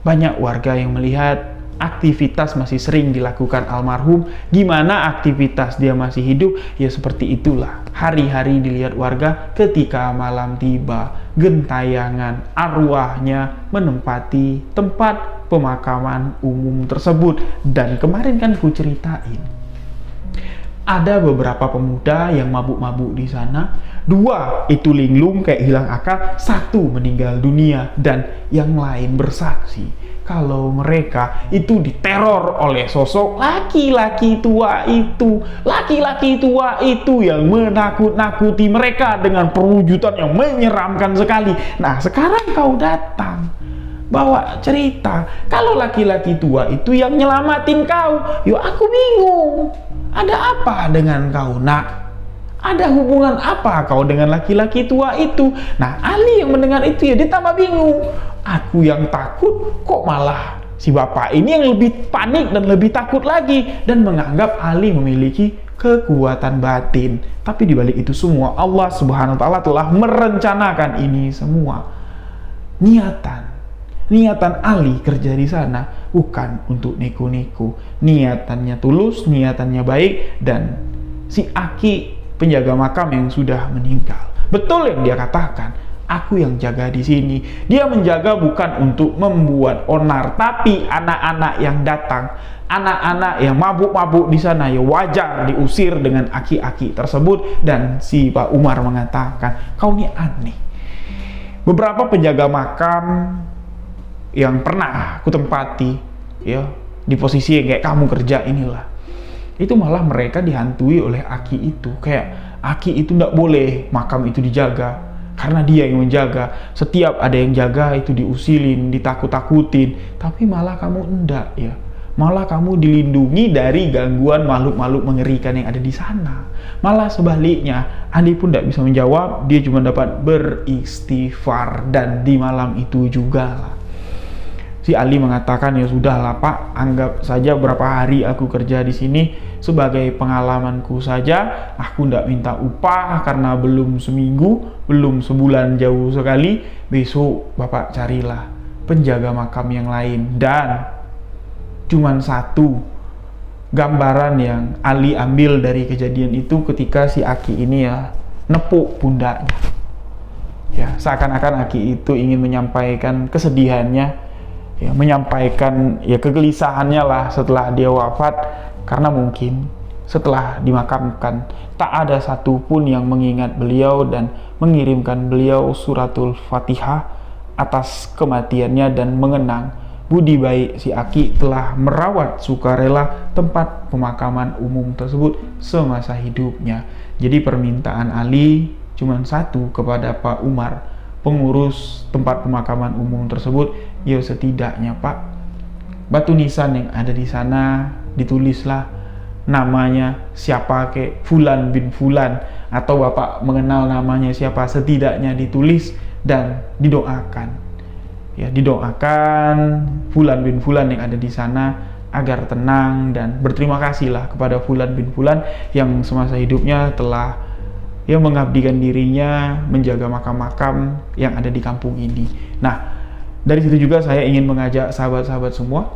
banyak warga yang melihat aktivitas masih sering dilakukan almarhum. Gimana aktivitas dia masih hidup? Ya seperti itulah hari-hari dilihat warga ketika malam tiba. Gentayangan arwahnya menempati tempat pemakaman umum tersebut. Dan kemarin kan ku ceritain, ada beberapa pemuda yang mabuk-mabuk di sana. 2 itu linglung kayak hilang akal, 1 meninggal dunia, dan yang lain bersaksi kalau mereka itu diteror oleh sosok laki-laki tua itu. Laki-laki tua itu yang menakut-nakuti mereka dengan perwujudan yang menyeramkan sekali. Nah, sekarang kau datang bawa cerita kalau laki-laki tua itu yang nyelamatin kau. Yo, aku bingung. Ada apa dengan kau, nak? Ada hubungan apa kau dengan laki-laki tua itu? Nah, Ali yang mendengar itu ya dia tambah bingung. Aku yang takut, kok malah si bapak ini yang lebih panik dan lebih takut lagi, dan menganggap Ali memiliki kekuatan batin. Tapi dibalik itu semua, Allah Subhanahu wa Ta'ala telah merencanakan ini semua. Niatan Ali kerja di sana bukan untuk niku-niku. Niatannya tulus, niatannya baik, dan si Aki penjaga makam yang sudah meninggal, betul yang dia katakan, aku yang jaga di sini. Dia menjaga bukan untuk membuat onar, tapi anak-anak yang datang, anak-anak yang mabuk-mabuk di sana, ya wajar diusir dengan aki-aki tersebut. Dan si Pak Umar mengatakan, kau ini aneh. Beberapa penjaga makam yang pernah aku tempati, ya di posisi yang kayak kamu kerja inilah, itu malah mereka dihantui oleh Aki itu. Kayak Aki itu tidak boleh makam itu dijaga karena dia yang menjaga. Setiap ada yang jaga itu diusilin, ditakut-takutin. Tapi malah kamu enggak ya, malah kamu dilindungi dari gangguan makhluk-makhluk mengerikan yang ada di sana. Malah sebaliknya, Ali pun tidak bisa menjawab, dia cuma dapat beristighfar. Dan di malam itu juga lah, si Ali mengatakan, ya sudahlah Pak, anggap saja berapa hari aku kerja di sini sebagai pengalamanku saja. Aku tidak minta upah karena belum seminggu, belum sebulan, jauh sekali. Besok Bapak carilah penjaga makam yang lain. Dan cuman satu gambaran yang Ali ambil dari kejadian itu ketika si Aki ini ya nepuk pundaknya. Ya, seakan-akan Aki itu ingin menyampaikan kesedihannya, ya, menyampaikan ya kegelisahannya lah setelah dia wafat, karena mungkin setelah dimakamkan tak ada satupun yang mengingat beliau dan mengirimkan beliau suratul Fatihah atas kematiannya dan mengenang budi baik si Aki telah merawat sukarela tempat pemakaman umum tersebut semasa hidupnya. Jadi permintaan Ali cuma satu kepada Pak Umar, pengurus tempat pemakaman umum tersebut, ya setidaknya Pak, batu nisan yang ada di sana ditulislah namanya siapa, ke Fulan bin Fulan, atau Bapak mengenal namanya siapa, setidaknya ditulis dan didoakan. Ya, didoakan Fulan bin Fulan yang ada di sana agar tenang, dan berterima kasihlah kepada Fulan bin Fulan yang semasa hidupnya telah mengabdikan dirinya menjaga makam-makam yang ada di kampung ini. Nah, dari situ juga saya ingin mengajak sahabat-sahabat semua,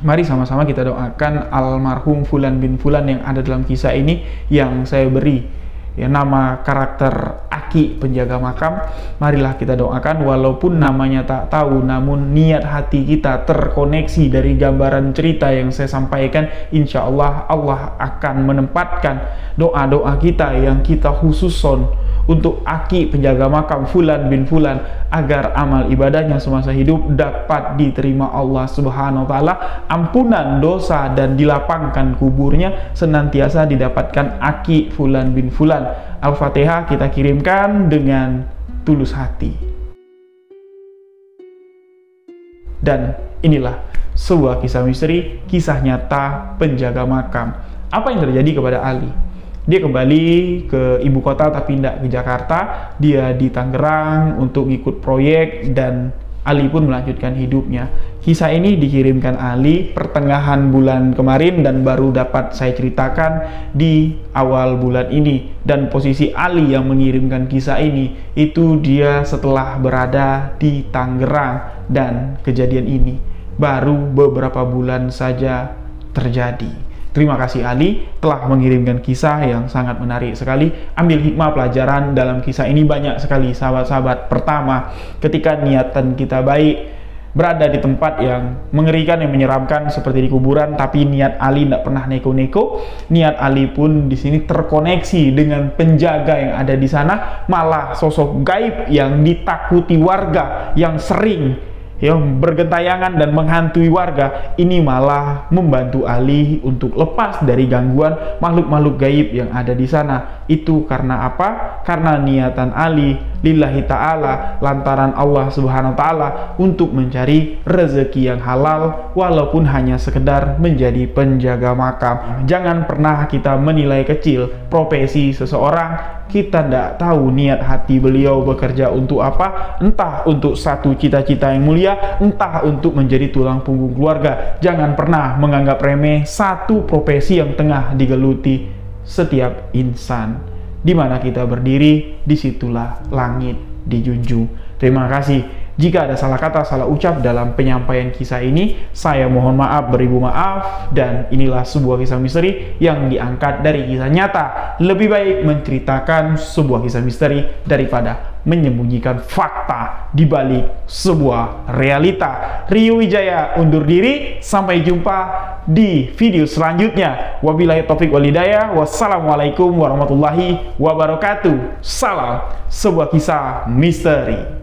mari sama-sama kita doakan almarhum Fulan bin Fulan yang ada dalam kisah ini, yang saya beri ya nama karakter Aki penjaga makam. Marilah kita doakan, walaupun namanya tak tahu, namun niat hati kita terkoneksi dari gambaran cerita yang saya sampaikan. Insya Allah, Allah akan menempatkan doa-doa kita yang kita khususon untuk Aki penjaga makam Fulan bin Fulan, agar amal ibadahnya semasa hidup dapat diterima Allah Subhanahu wa Ta'ala, ampunan dosa dan dilapangkan kuburnya senantiasa didapatkan Aki Fulan bin Fulan. Al-Fatihah kita kirimkan dengan tulus hati. Dan inilah sebuah kisah misteri, kisah nyata penjaga makam. Apa yang terjadi kepada Ali? Dia kembali ke ibu kota tapi tidak ke Jakarta. Dia di Tangerang untuk ikut proyek, dan Ali pun melanjutkan hidupnya. Kisah ini dikirimkan Ali pertengahan bulan kemarin dan baru dapat saya ceritakan di awal bulan ini. Dan posisi Ali yang mengirimkan kisah ini itu dia setelah berada di Tangerang, dan kejadian ini baru beberapa bulan saja terjadi. Terima kasih Ali telah mengirimkan kisah yang sangat menarik sekali. Ambil hikmah pelajaran dalam kisah ini banyak sekali sahabat-sahabat. Pertama, ketika niatan kita baik, berada di tempat yang mengerikan, yang menyeramkan seperti di kuburan, tapi niat Ali tidak pernah neko-neko. Niat Ali pun di sini terkoneksi dengan penjaga yang ada di sana, malah sosok gaib yang ditakuti warga yang sering bergentayangan dan menghantui warga ini malah membantu Ali untuk lepas dari gangguan makhluk-makhluk gaib yang ada di sana. Itu karena apa? Karena niatan Ali lillahi ta'ala, lantaran Allah Subhanahu wa ta'ala untuk mencari rezeki yang halal, walaupun hanya sekedar menjadi penjaga makam. Jangan pernah kita menilai kecil profesi seseorang. Kita tidak tahu niat hati beliau bekerja untuk apa, entah untuk satu cita-cita yang mulia, entah untuk menjadi tulang punggung keluarga. Jangan pernah menganggap remeh satu profesi yang tengah digeluti setiap insan. Di mana kita berdiri, disitulah langit dijunjung. Terima kasih. Jika ada salah kata, salah ucap dalam penyampaian kisah ini, saya mohon maaf beribu maaf. Dan inilah sebuah kisah misteri yang diangkat dari kisah nyata. Lebih baik menceritakan sebuah kisah misteri daripada menyembunyikan fakta di balik sebuah realita. Rio Wijaya undur diri, sampai jumpa di video selanjutnya. Wabillahi taufik wal hidayah. Wassalamualaikum warahmatullahi wabarakatuh. Salam sebuah kisah misteri.